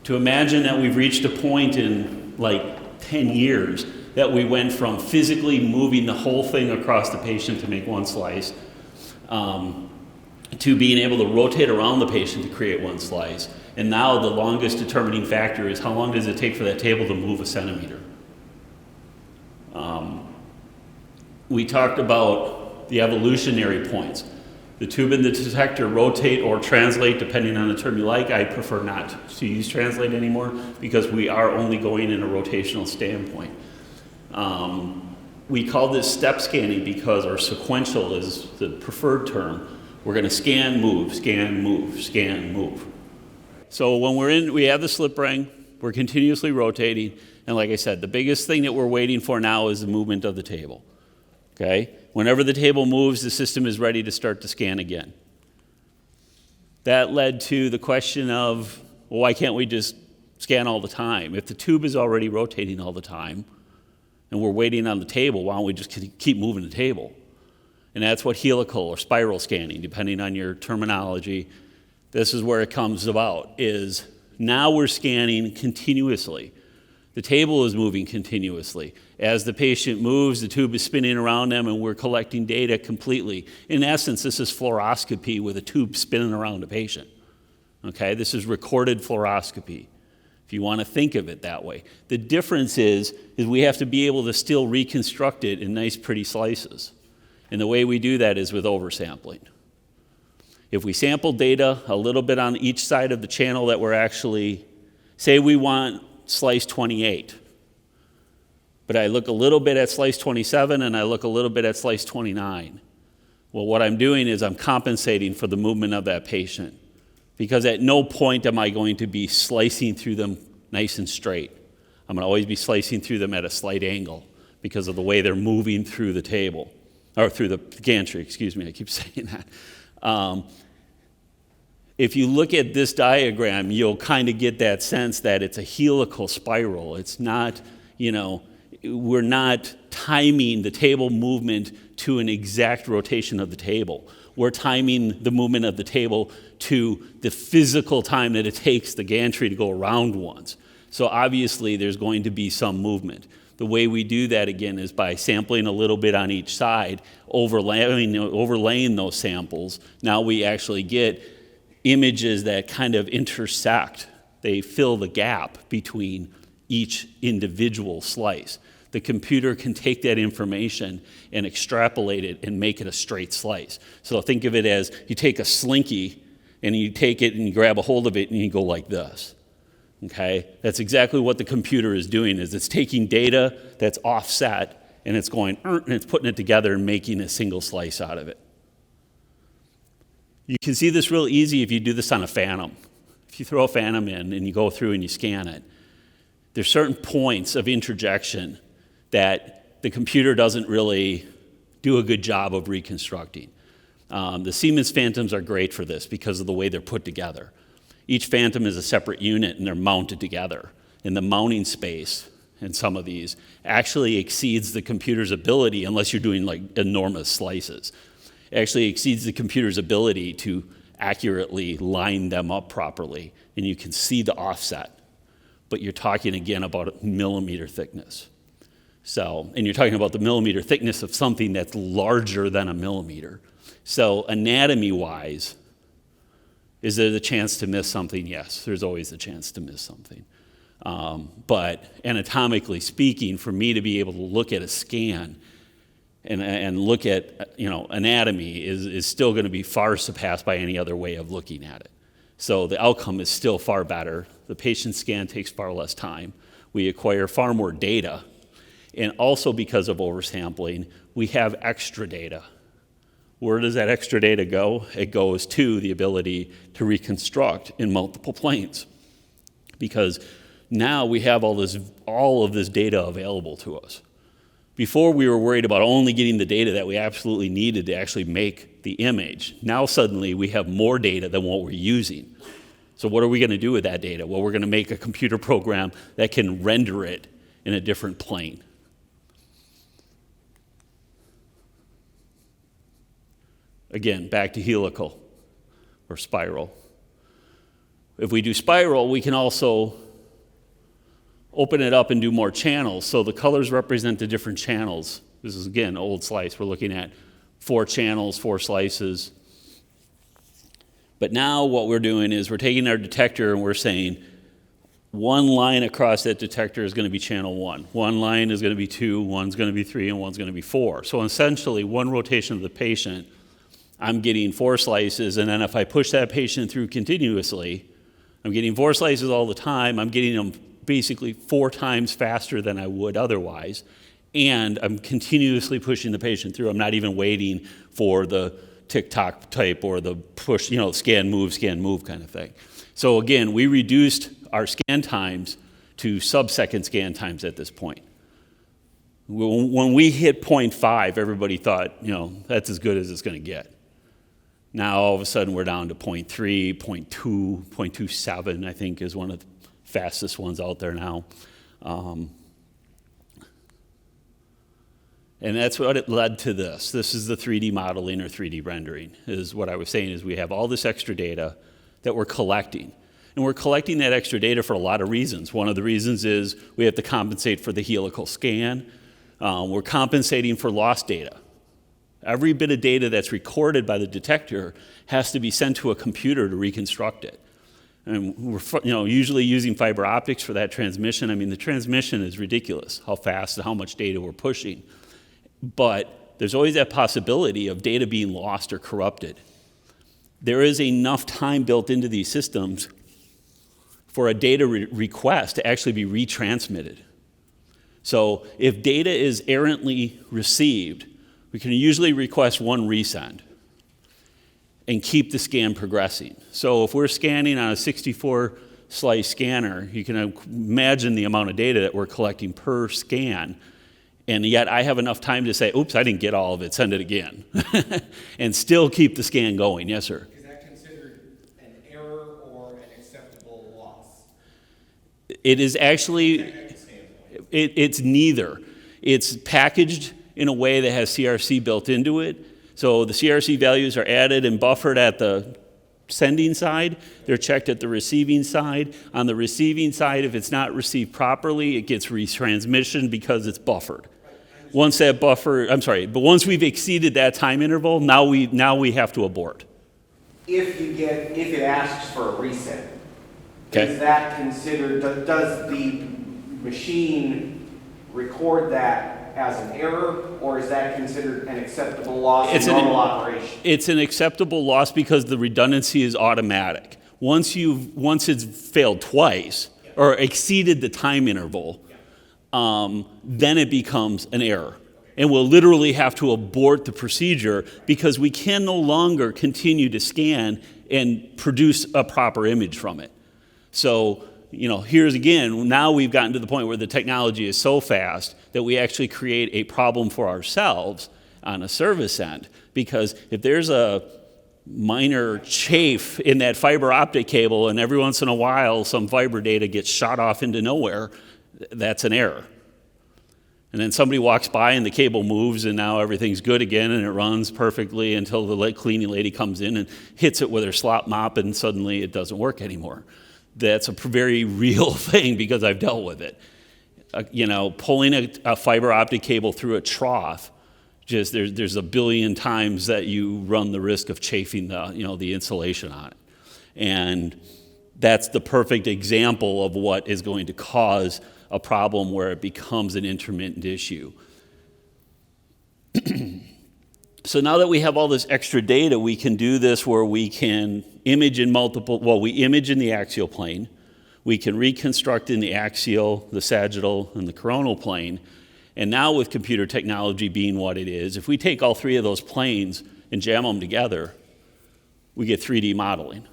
To imagine that we've reached a point in like 10 years that we went from physically moving the whole thing across the patient to make one slice, to being able to rotate around the patient to create one slice. And now the longest determining factor is how long does it take for that table to move a centimeter. We talked about the evolutionary points. The tube and the detector rotate or translate, depending on the term you like. I prefer not to use translate anymore because we are only going in a rotational standpoint. We call this step scanning because, or sequential is the preferred term. We're going to scan, move, scan, move, scan, move. So when we have the slip ring, we're continuously rotating. And like I said, the biggest thing that we're waiting for now is the movement of the table. Okay? Whenever the table moves, the system is ready to start to scan again. That led to the question of, well, why can't we just scan all the time? If the tube is already rotating all the time and we're waiting on the table, why don't we just keep moving the table? And that's what helical or spiral scanning, depending on your terminology, this is where it comes about, is now we're scanning continuously. The table is moving continuously. As the patient moves, the tube is spinning around them and we're collecting data completely. In essence, this is fluoroscopy with a tube spinning around a patient. Okay, this is recorded fluoroscopy, if you want to think of it that way. The difference is we have to be able to still reconstruct it in nice, pretty slices. And the way we do that is with oversampling. If we sample data a little bit on each side of the channel that we're actually, say we want slice 28, but I look a little bit at slice 27 and I look a little bit at slice 29. Well, what I'm doing is I'm compensating for the movement of that patient, because at no point am I going to be slicing through them nice and straight. I'm going to always be slicing through them at a slight angle because of the way they're moving through the table, or through the gantry, excuse me, I keep saying that. If you look at this diagram, you'll kind of get that sense that it's a helical spiral. It's not, we're not timing the table movement to an exact rotation of the table. We're timing the movement of the table to the physical time that it takes the gantry to go around once. So obviously there's going to be some movement. The way we do that, again, is by sampling a little bit on each side, overlaying those samples. Now we actually get images that kind of intersect. They fill the gap between each individual slice. The computer can take that information and extrapolate it and make it a straight slice. So think of it as you take a slinky and you take it and you grab a hold of it and you go like this. Okay? That's exactly what the computer is doing, is it's taking data that's offset and it's going, and it's putting it together and making a single slice out of it. You can see this real easy if you do this on a Phantom. If you throw a Phantom in and you go through and you scan it, there's certain points of interjection that the computer doesn't really do a good job of reconstructing. The Siemens Phantoms are great for this because of the way they're put together. Each Phantom is a separate unit and they're mounted together. And the mounting space in some of these actually exceeds the computer's ability, unless you're doing like enormous slices. It actually exceeds the computer's ability to accurately line them up properly, and you can see the offset. but you're talking again about a millimeter thickness. So, and you're talking about the millimeter thickness of something that's larger than a millimeter. So anatomy-wise, is there the chance to miss something? Yes, there's always the chance to miss something. But anatomically speaking, for me to be able to look at a scan and look at anatomy is still going to be far surpassed by any other way of looking at it. So the outcome is still far better. The patient scan takes far less time. We acquire far more data. And also because of oversampling, we have extra data. Where does that extra data go? It goes to the ability to reconstruct in multiple planes. Because now we have all of this data available to us. Before we were worried about only getting the data that we absolutely needed to actually make the image. Now suddenly we have more data than what we're using. So what are we going to do with that data? Well, we're going to make a computer program that can render it in a different plane. Again, back to helical or spiral. If we do spiral, we can also open it up and do more channels. So the colors represent the different channels. This is, again, old slice. We're looking at 4 channels, 4 slices. But now what we're doing is we're taking our detector and we're saying one line across that detector is going to be channel 1. One line is going to be 2, one's going to be 3, and one's going to be 4. So essentially, one rotation of the patient, I'm getting 4 slices, and then if I push that patient through continuously, I'm getting 4 slices all the time. I'm getting them basically 4 times faster than I would otherwise, and I'm continuously pushing the patient through. I'm not even waiting for the tick-tock type or the push, scan, move kind of thing. So again, we reduced our scan times to sub-second scan times at this point. When we hit 0.5, everybody thought, that's as good as it's going to get. Now, all of a sudden, we're down to 0.3, 0.2, 0.27, I think, is one of the fastest ones out there now. And that's what it led to this. This is the 3D modeling or 3D rendering, is what I was saying, is we have all this extra data that we're collecting. And we're collecting that extra data for a lot of reasons. One of the reasons is we have to compensate for the helical scan. We're compensating for lost data. Every bit of data that's recorded by the detector has to be sent to a computer to reconstruct it. And we're usually using fiber optics for that transmission. I mean, the transmission is ridiculous, how fast and how much data we're pushing. But there's always that possibility of data being lost or corrupted. There is enough time built into these systems for a data request to actually be retransmitted. So if data is errantly received, we can usually request one resend and keep the scan progressing. So if we're scanning on a 64-slice scanner, you can imagine the amount of data that we're collecting per scan, and yet I have enough time to say, oops, I didn't get all of it, send it again, and still keep the scan going. Yes, sir? Is that considered an error or an acceptable loss? It is actually, it's neither. It's packaged in a way that has CRC built into it. So the CRC values are added and buffered at the sending side. They're checked at the receiving side. On the receiving side, if it's not received properly, it gets retransmission because it's buffered. Once we've exceeded that time interval, now we have to abort. If it asks for a reset, Okay. is that considered, does the machine record that as an error, or is that considered an acceptable loss in normal operation? It's an acceptable loss because the redundancy is automatic. Once it's failed twice or exceeded the time interval, then it becomes an error. And we'll literally have to abort the procedure because we can no longer continue to scan and produce a proper image from it. So, here's again, now we've gotten to the point where the technology is so fast that we actually create a problem for ourselves on a service end. Because if there's a minor chafe in that fiber optic cable and every once in a while some fiber data gets shot off into nowhere, that's an error. And then somebody walks by and the cable moves and now everything's good again and it runs perfectly until the cleaning lady comes in and hits it with her slop mop and suddenly it doesn't work anymore. That's a very real thing because I've dealt with it. Pulling a fiber optic cable through a trough, just there's a billion times that you run the risk of chafing the insulation on it. And that's the perfect example of what is going to cause a problem where it becomes an intermittent issue. So now that we have all this extra data, we can do this where we can image in we image in the axial plane, we can reconstruct in the axial, the sagittal, and the coronal plane. And now with computer technology being what it is, if we take all three of those planes and jam them together, we get 3D modeling.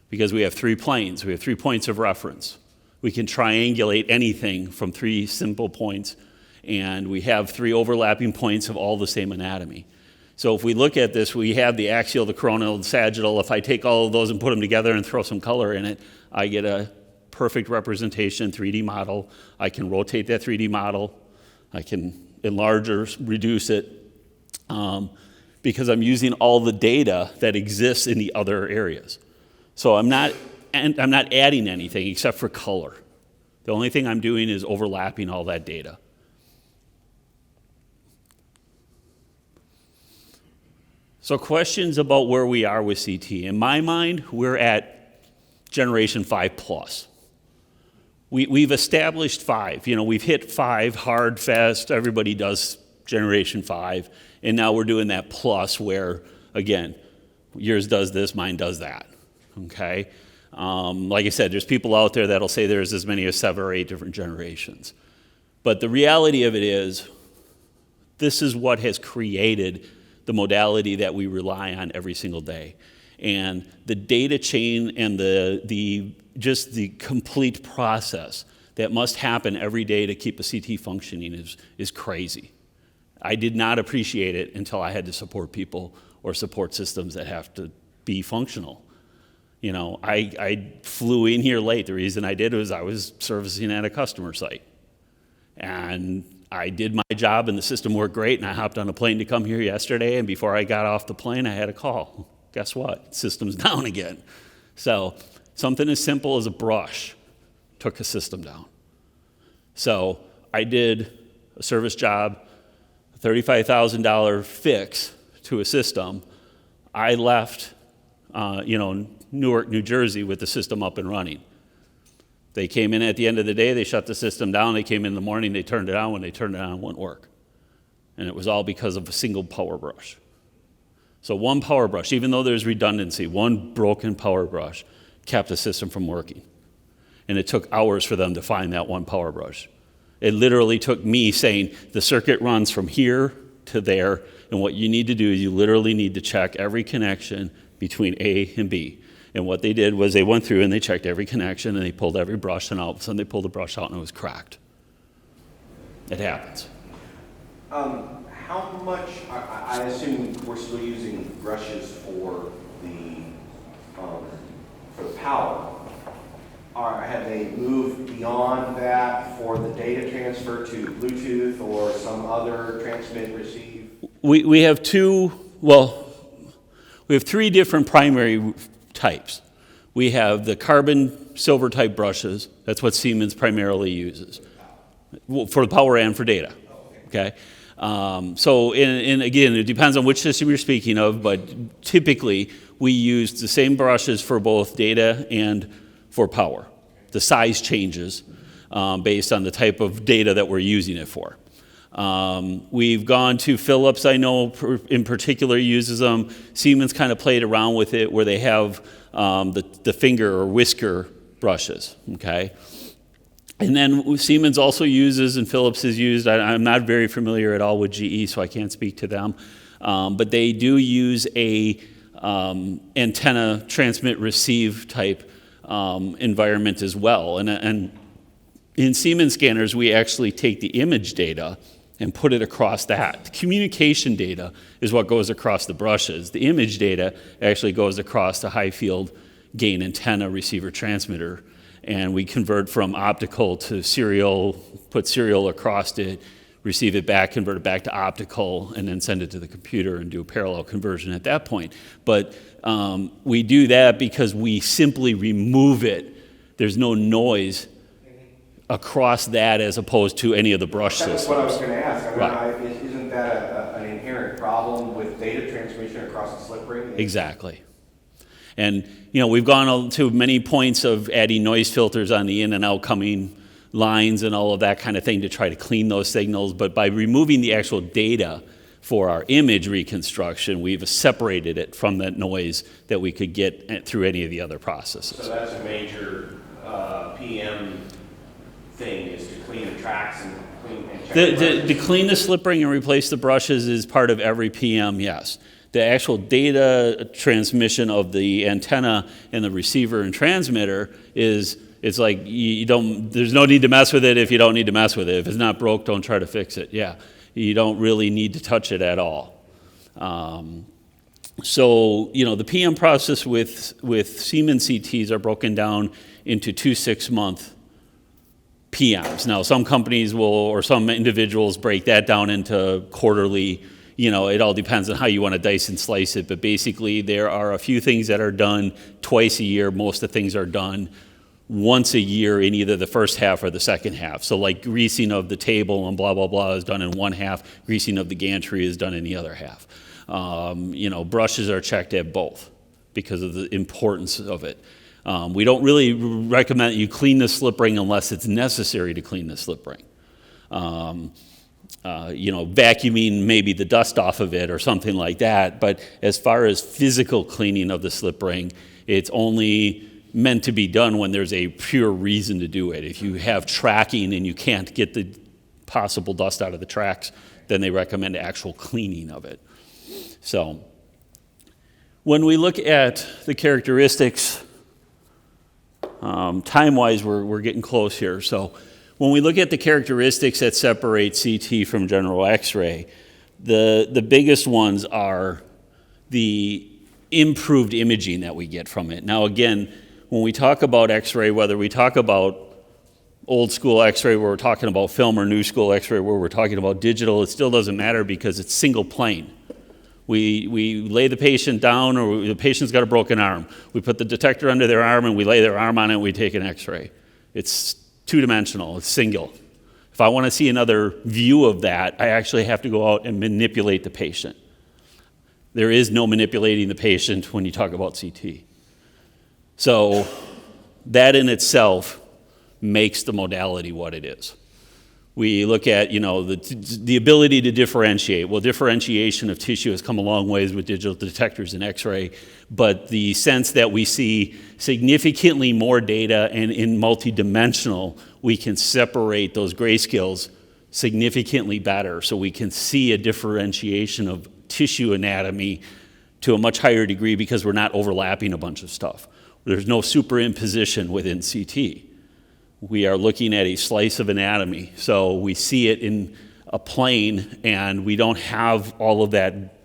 Because we have 3 planes, we have 3 points of reference. We can triangulate anything from 3 simple points, and we have 3 overlapping points of all the same anatomy. So if we look at this, we have the axial, the coronal, the sagittal. If I take all of those and put them together and throw some color in it, I get a perfect representation, 3D model. I can rotate that 3D model. I can enlarge or reduce it because I'm using all the data that exists in the other areas. So I'm not adding anything except for color. The only thing I'm doing is overlapping all that data. So questions about where we are with CT. In my mind, we're at generation 5 plus. We've established 5. We've hit 5 hard, fast. Everybody does generation 5. And now we're doing that plus where, again, yours does this, mine does that. Okay? Like I said, there's people out there that'll say there's as many as 7 or 8 different generations. But the reality of it is, this is what has created the modality that we rely on every single day. And the data chain and the complete process that must happen every day to keep a CT functioning is crazy. I did not appreciate it until I had to support people or support systems that have to be functional. I flew in here late. The reason I did was I was servicing at a customer site. And I did my job and the system worked great, and I hopped on a plane to come here yesterday, and before I got off the plane, I had a call. Guess what? System's down again. So something as simple as a brush took a system down. So I did a service job, a $35,000 fix to a system. I left, Newark, New Jersey with the system up and running. They came in at the end of the day, they shut the system down, they came in the morning, they turned it on. When they turned it on, it wouldn't work. And it was all because of a single power brush. So one power brush, even though there's redundancy, one broken power brush kept the system from working. And it took hours for them to find that one power brush. It literally took me saying, the circuit runs from here to there, and what you need to do is you literally need to check every connection between A and B. And what they did was they went through and they checked every connection and they pulled every brush, and all of a sudden they pulled the brush out and it was cracked. It happens. How much, I assume we're still using brushes for the power. Have they moved beyond that for the data transfer to Bluetooth or some other transmit receive? We have 3 different primary types. We have the carbon silver type brushes. That's what Siemens primarily uses for power and for data. Okay. So again, it depends on which system you're speaking of, but typically we use the same brushes for both data and for power. The size changes based on the type of data that we're using it for. We've gone to Philips, I know in particular uses them. Siemens kind of played around with it where they have the finger or whisker brushes, okay? And then Siemens also uses, and Philips has used, I'm not very familiar at all with GE, so I can't speak to them, but they do use a antenna transmit receive type environment as well. And in Siemens scanners, we actually take the image data and put it across that. The communication data is what goes across the brushes. The image data actually goes across the high field gain antenna receiver transmitter, and we convert from optical to serial, put serial across it, receive it back, convert it back to optical, and then send it to the computer and do a parallel conversion at that point. But we do that because we simply remove it. There's no noise across that as opposed to any of the brush systems. That's what I was going to ask. I mean, Right. Isn't that an inherent problem with data transmission across the slip ring? Exactly. And, we've gone to many points of adding noise filters on the in and outcoming lines and all of that kind of thing to try to clean those signals. But by removing the actual data for our image reconstruction, we've separated it from that noise that we could get through any of the other processes. So that's a major PM thing, is to clean the tracks and check To clean the slip ring and replace the brushes is part of every PM, yes. The actual data transmission of the antenna and the receiver and transmitter it's like there's no need to mess with it if you don't need to mess with it. If it's not broke, don't try to fix it. Yeah, you don't really need to touch it at all. So, the PM process with Siemens CTs are broken down into 2 6-month PMs. Now, some companies or some individuals break that down into quarterly. It all depends on how you want to dice and slice it. But basically, there are a few things that are done twice a year. Most of the things are done once a year in either the first half or the second half. So like greasing of the table and blah, blah, blah is done in one half. Greasing of the gantry is done in the other half. Brushes are checked at both because of the importance of it. We don't really recommend that you clean the slip ring unless it's necessary to clean the slip ring. Vacuuming maybe the dust off of it or something like that. But as far as physical cleaning of the slip ring, it's only meant to be done when there's a pure reason to do it. If you have tracking and you can't get the possible dust out of the tracks, then they recommend actual cleaning of it. So when we look at the characteristics, time-wise, we're getting close here. So when we look at the characteristics that separate CT from general X-ray, the biggest ones are the improved imaging that we get from it. Now, again, when we talk about X-ray, whether we talk about old school X-ray where we're talking about film or new school X-ray where we're talking about digital, it still doesn't matter because it's single plane. We lay the patient down, or the patient's got a broken arm. We put the detector under their arm and we lay their arm on it and we take an X-ray. It's two-dimensional, it's single. If I want to see another view of that, I actually have to go out and manipulate the patient. There is no manipulating the patient when you talk about CT. So that in itself makes the modality what it is. We look at, the ability to differentiate. Well, differentiation of tissue has come a long ways with digital detectors and X-ray, but the sense that we see significantly more data and in multidimensional, we can separate those grayscales significantly better, so we can see a differentiation of tissue anatomy to a much higher degree because we're not overlapping a bunch of stuff. There's no superimposition within CT. We are looking at a slice of anatomy, so we see it in a plane, and we don't have all of that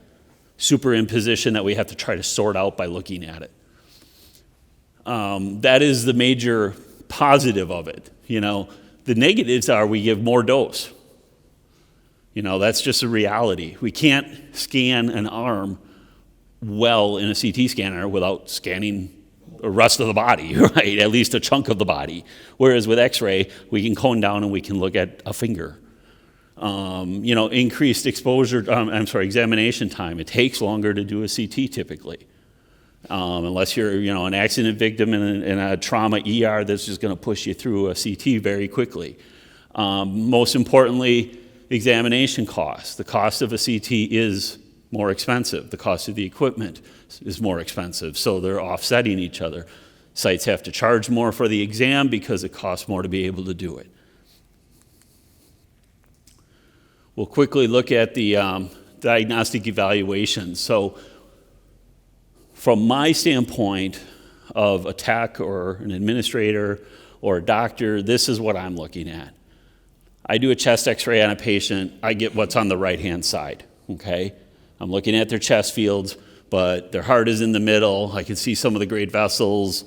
superimposition that we have to try to sort out by looking at it. That is the major positive of it. The negatives are we give more dose. That's just a reality. We can't scan an arm well in a CT scanner without scanning the rest of the body, right? At least a chunk of the body. Whereas with X-ray, we can cone down and we can look at a finger. Increased examination time. It takes longer to do a CT typically. Unless you're, an accident victim in a trauma ER that's just going to push you through a CT very quickly. Most importantly, examination costs. The cost of a CT is more expensive. The cost of the equipment is more expensive, so they're offsetting each other. Sites have to charge more for the exam because it costs more to be able to do it. We'll quickly look at the diagnostic evaluations. So from my standpoint of a tech or an administrator or a doctor, this is what I'm looking at. I do a chest x-ray on a patient, I get what's on the right-hand side, okay? I'm looking at their chest fields, but their heart is in the middle. I can see some of the great vessels,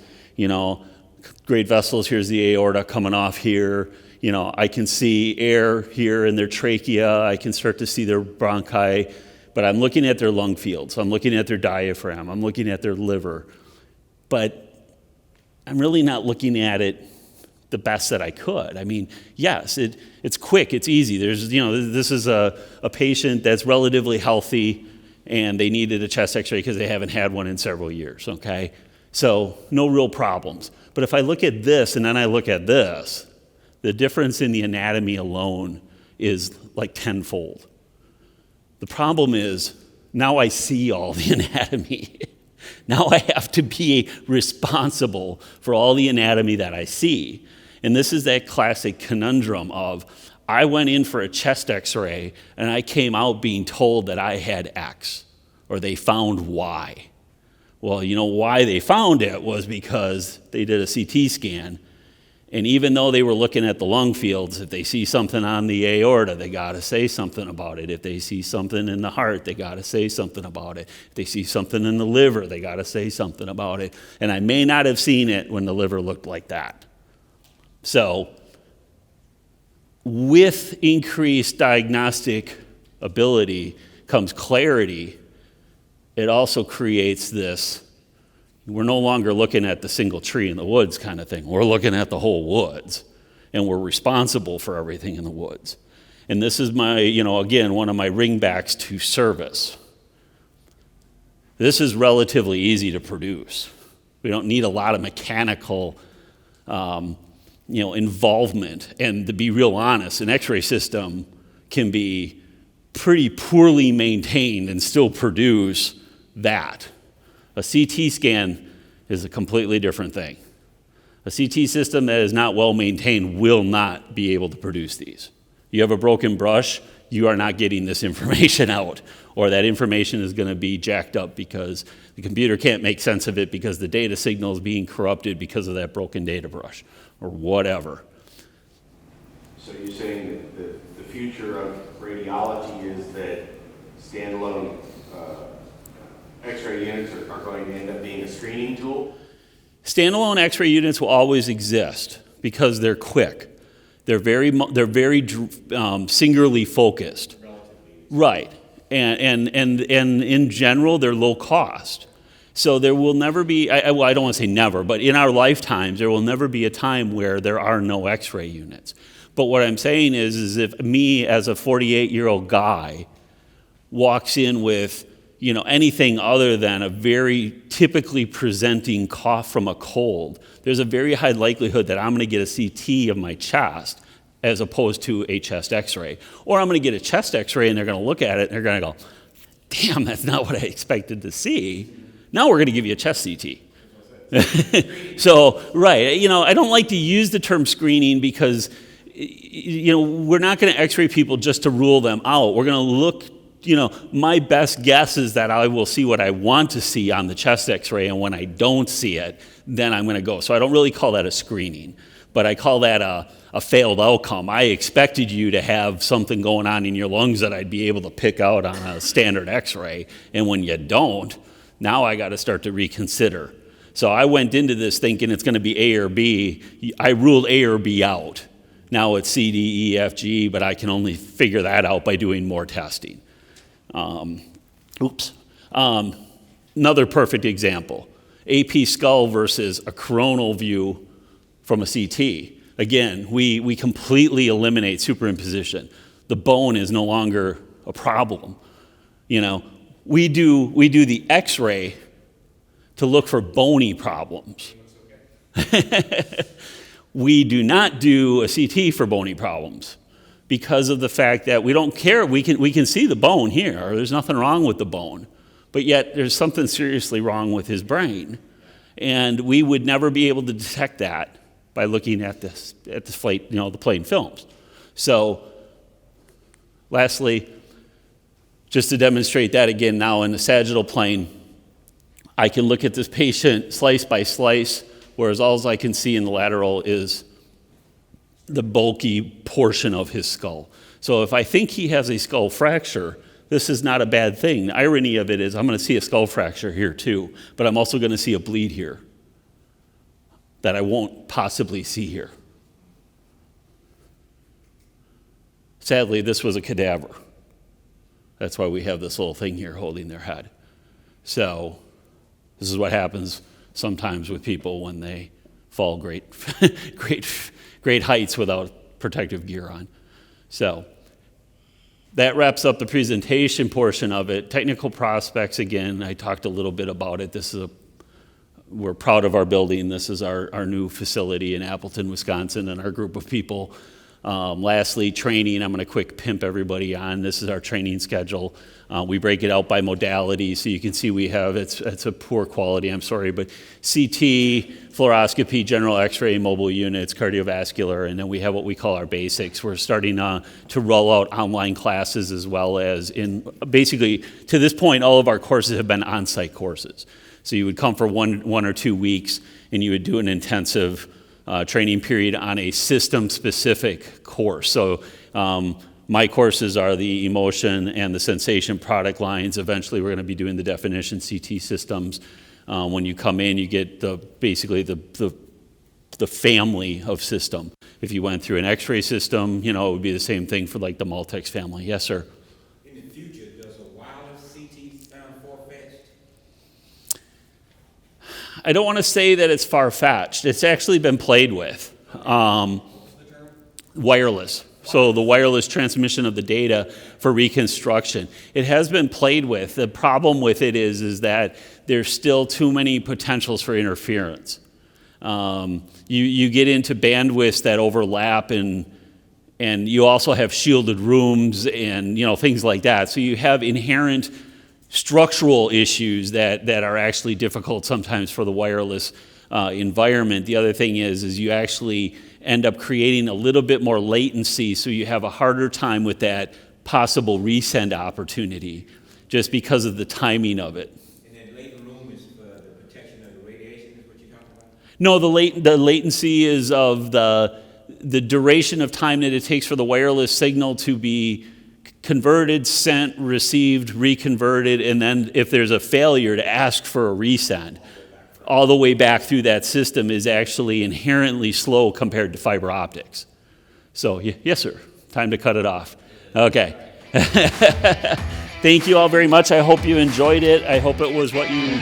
great vessels. Here's the aorta coming off here. I can see air here in their trachea, I can start to see their bronchi, but I'm looking at their lung fields, I'm looking at their diaphragm, I'm looking at their liver, but I'm really not looking at it the best that I could. I mean, yes, it's quick, it's easy. This is a patient that's relatively healthy and they needed a chest x-ray because they haven't had one in several years, okay? So no real problems. But if I look at this and then I look at this, the difference in the anatomy alone is like tenfold. The problem is now I see all the anatomy. Now I have to be responsible for all the anatomy that I see. And this is that classic conundrum of, I went in for a chest x-ray and I came out being told that I had X, or they found Y. Well, why they found it was because they did a CT scan, and even though they were looking at the lung fields, if they see something on the aorta, they got to say something about it. If they see something in the heart, they got to say something about it. If they see something in the liver, they got to say something about it. And I may not have seen it when the liver looked like that. So with increased diagnostic ability comes clarity. It also creates this, we're no longer looking at the single tree in the woods kind of thing. We're looking at the whole woods, and we're responsible for everything in the woods. And this is my, again, one of my ringbacks to service. This is relatively easy to produce. We don't need a lot of mechanical involvement. And to be real honest, an x-ray system can be pretty poorly maintained and still produce that. A CT scan is a completely different thing. A CT system that is not well maintained will not be able to produce these. You have a broken brush, you are not getting this information out, or that information is going to be jacked up because the computer can't make sense of it because the data signal is being corrupted because of that broken data brush, or whatever. So you're saying that the future of radiology is that standalone X-ray units are going to end up being a screening tool? Standalone X-ray units will always exist because they're quick. They're very singularly focused. Right, and in general, they're low cost. So there will never be, I don't want to say never, but in our lifetimes, there will never be a time where there are no X-ray units. But what I'm saying is if me as a 48-year-old guy walks in with anything other than a very typically presenting cough from a cold, there's a very high likelihood that I'm going to get a CT of my chest as opposed to a chest x-ray. Or I'm going to get a chest x-ray and they're going to look at it and they're going to go, damn, that's not what I expected to see. Now we're going to give you a chest CT. So, right, I don't like to use the term screening because, we're not going to x-ray people just to rule them out. We're going to look, my best guess is that I will see what I want to see on the chest x-ray, and when I don't see it, then I'm going to go. So I don't really call that a screening, but I call that a failed outcome. I expected you to have something going on in your lungs that I'd be able to pick out on a standard x-ray, and when you don't, now I got to start to reconsider. So I went into this thinking it's going to be A or B. I ruled A or B out. Now it's C, D, E, F, G, but I can only figure that out by doing more testing. Another perfect example, AP skull versus a coronal view from a CT. Again, we completely eliminate superimposition. The bone is no longer a problem. We do the x-ray to look for bony problems. We do not do a CT for bony problems because of the fact that we don't care. We can see the bone here, or there's nothing wrong with the bone, but yet there's something seriously wrong with his brain. And we would never be able to detect that by looking at the plain films. So, lastly, just to demonstrate that again now in the sagittal plane, I can look at this patient slice by slice, whereas all I can see in the lateral is the bulky portion of his skull. So if I think he has a skull fracture, this is not a bad thing. The irony of it is I'm going to see a skull fracture here too, but I'm also going to see a bleed here that I won't possibly see here. Sadly, this was a cadaver. That's why we have this little thing here holding their head. So this is what happens sometimes with people when they fall great heights without protective gear on. So that wraps up the presentation portion of it. Technical prospects, again, I talked a little bit about it. We're proud of our building. This is our new facility in Appleton, Wisconsin, and our group of people. Lastly, training. I'm going to quick pimp everybody on. This is our training schedule. We break it out by modality, so you can see we have, it's a poor quality, I'm sorry, but CT, fluoroscopy, general x-ray, mobile units, cardiovascular, and then we have what we call our basics. We're starting to roll out online classes as well as basically, to this point, all of our courses have been on-site courses. So you would come for one or 2 weeks, and you would do an intensive training period on a system-specific course. So my courses are the emotion and the sensation product lines. Eventually, we're going to be doing the definition CT systems. When you come in, you get basically the family of system. If you went through an X-ray system, it would be the same thing for like the Multex family. Yes, sir. In the future, does a wireless CT sound far-fetched? I don't want to say that it's far-fetched. It's actually been played with. Wireless. So the wireless transmission of the data for reconstruction. It has been played with. The problem with it is that there's still too many potentials for interference. You get into bandwidths that overlap, and you also have shielded rooms and things like that. So you have inherent structural issues that are actually difficult sometimes for the wireless environment. The other thing is you actually end up creating a little bit more latency, so you have a harder time with that possible resend opportunity just because of the timing of it. And then latent room is for the protection of the radiation, is what you're talking about? No, the latency is of the duration of time that it takes for the wireless signal to be converted, sent, received, reconverted, and then if there's a failure to ask for a resend. All the way back through that system is actually inherently slow compared to fiber optics. So, yes, sir. Time to cut it off. Okay. Thank you all very much. I hope you enjoyed it. I hope it was what you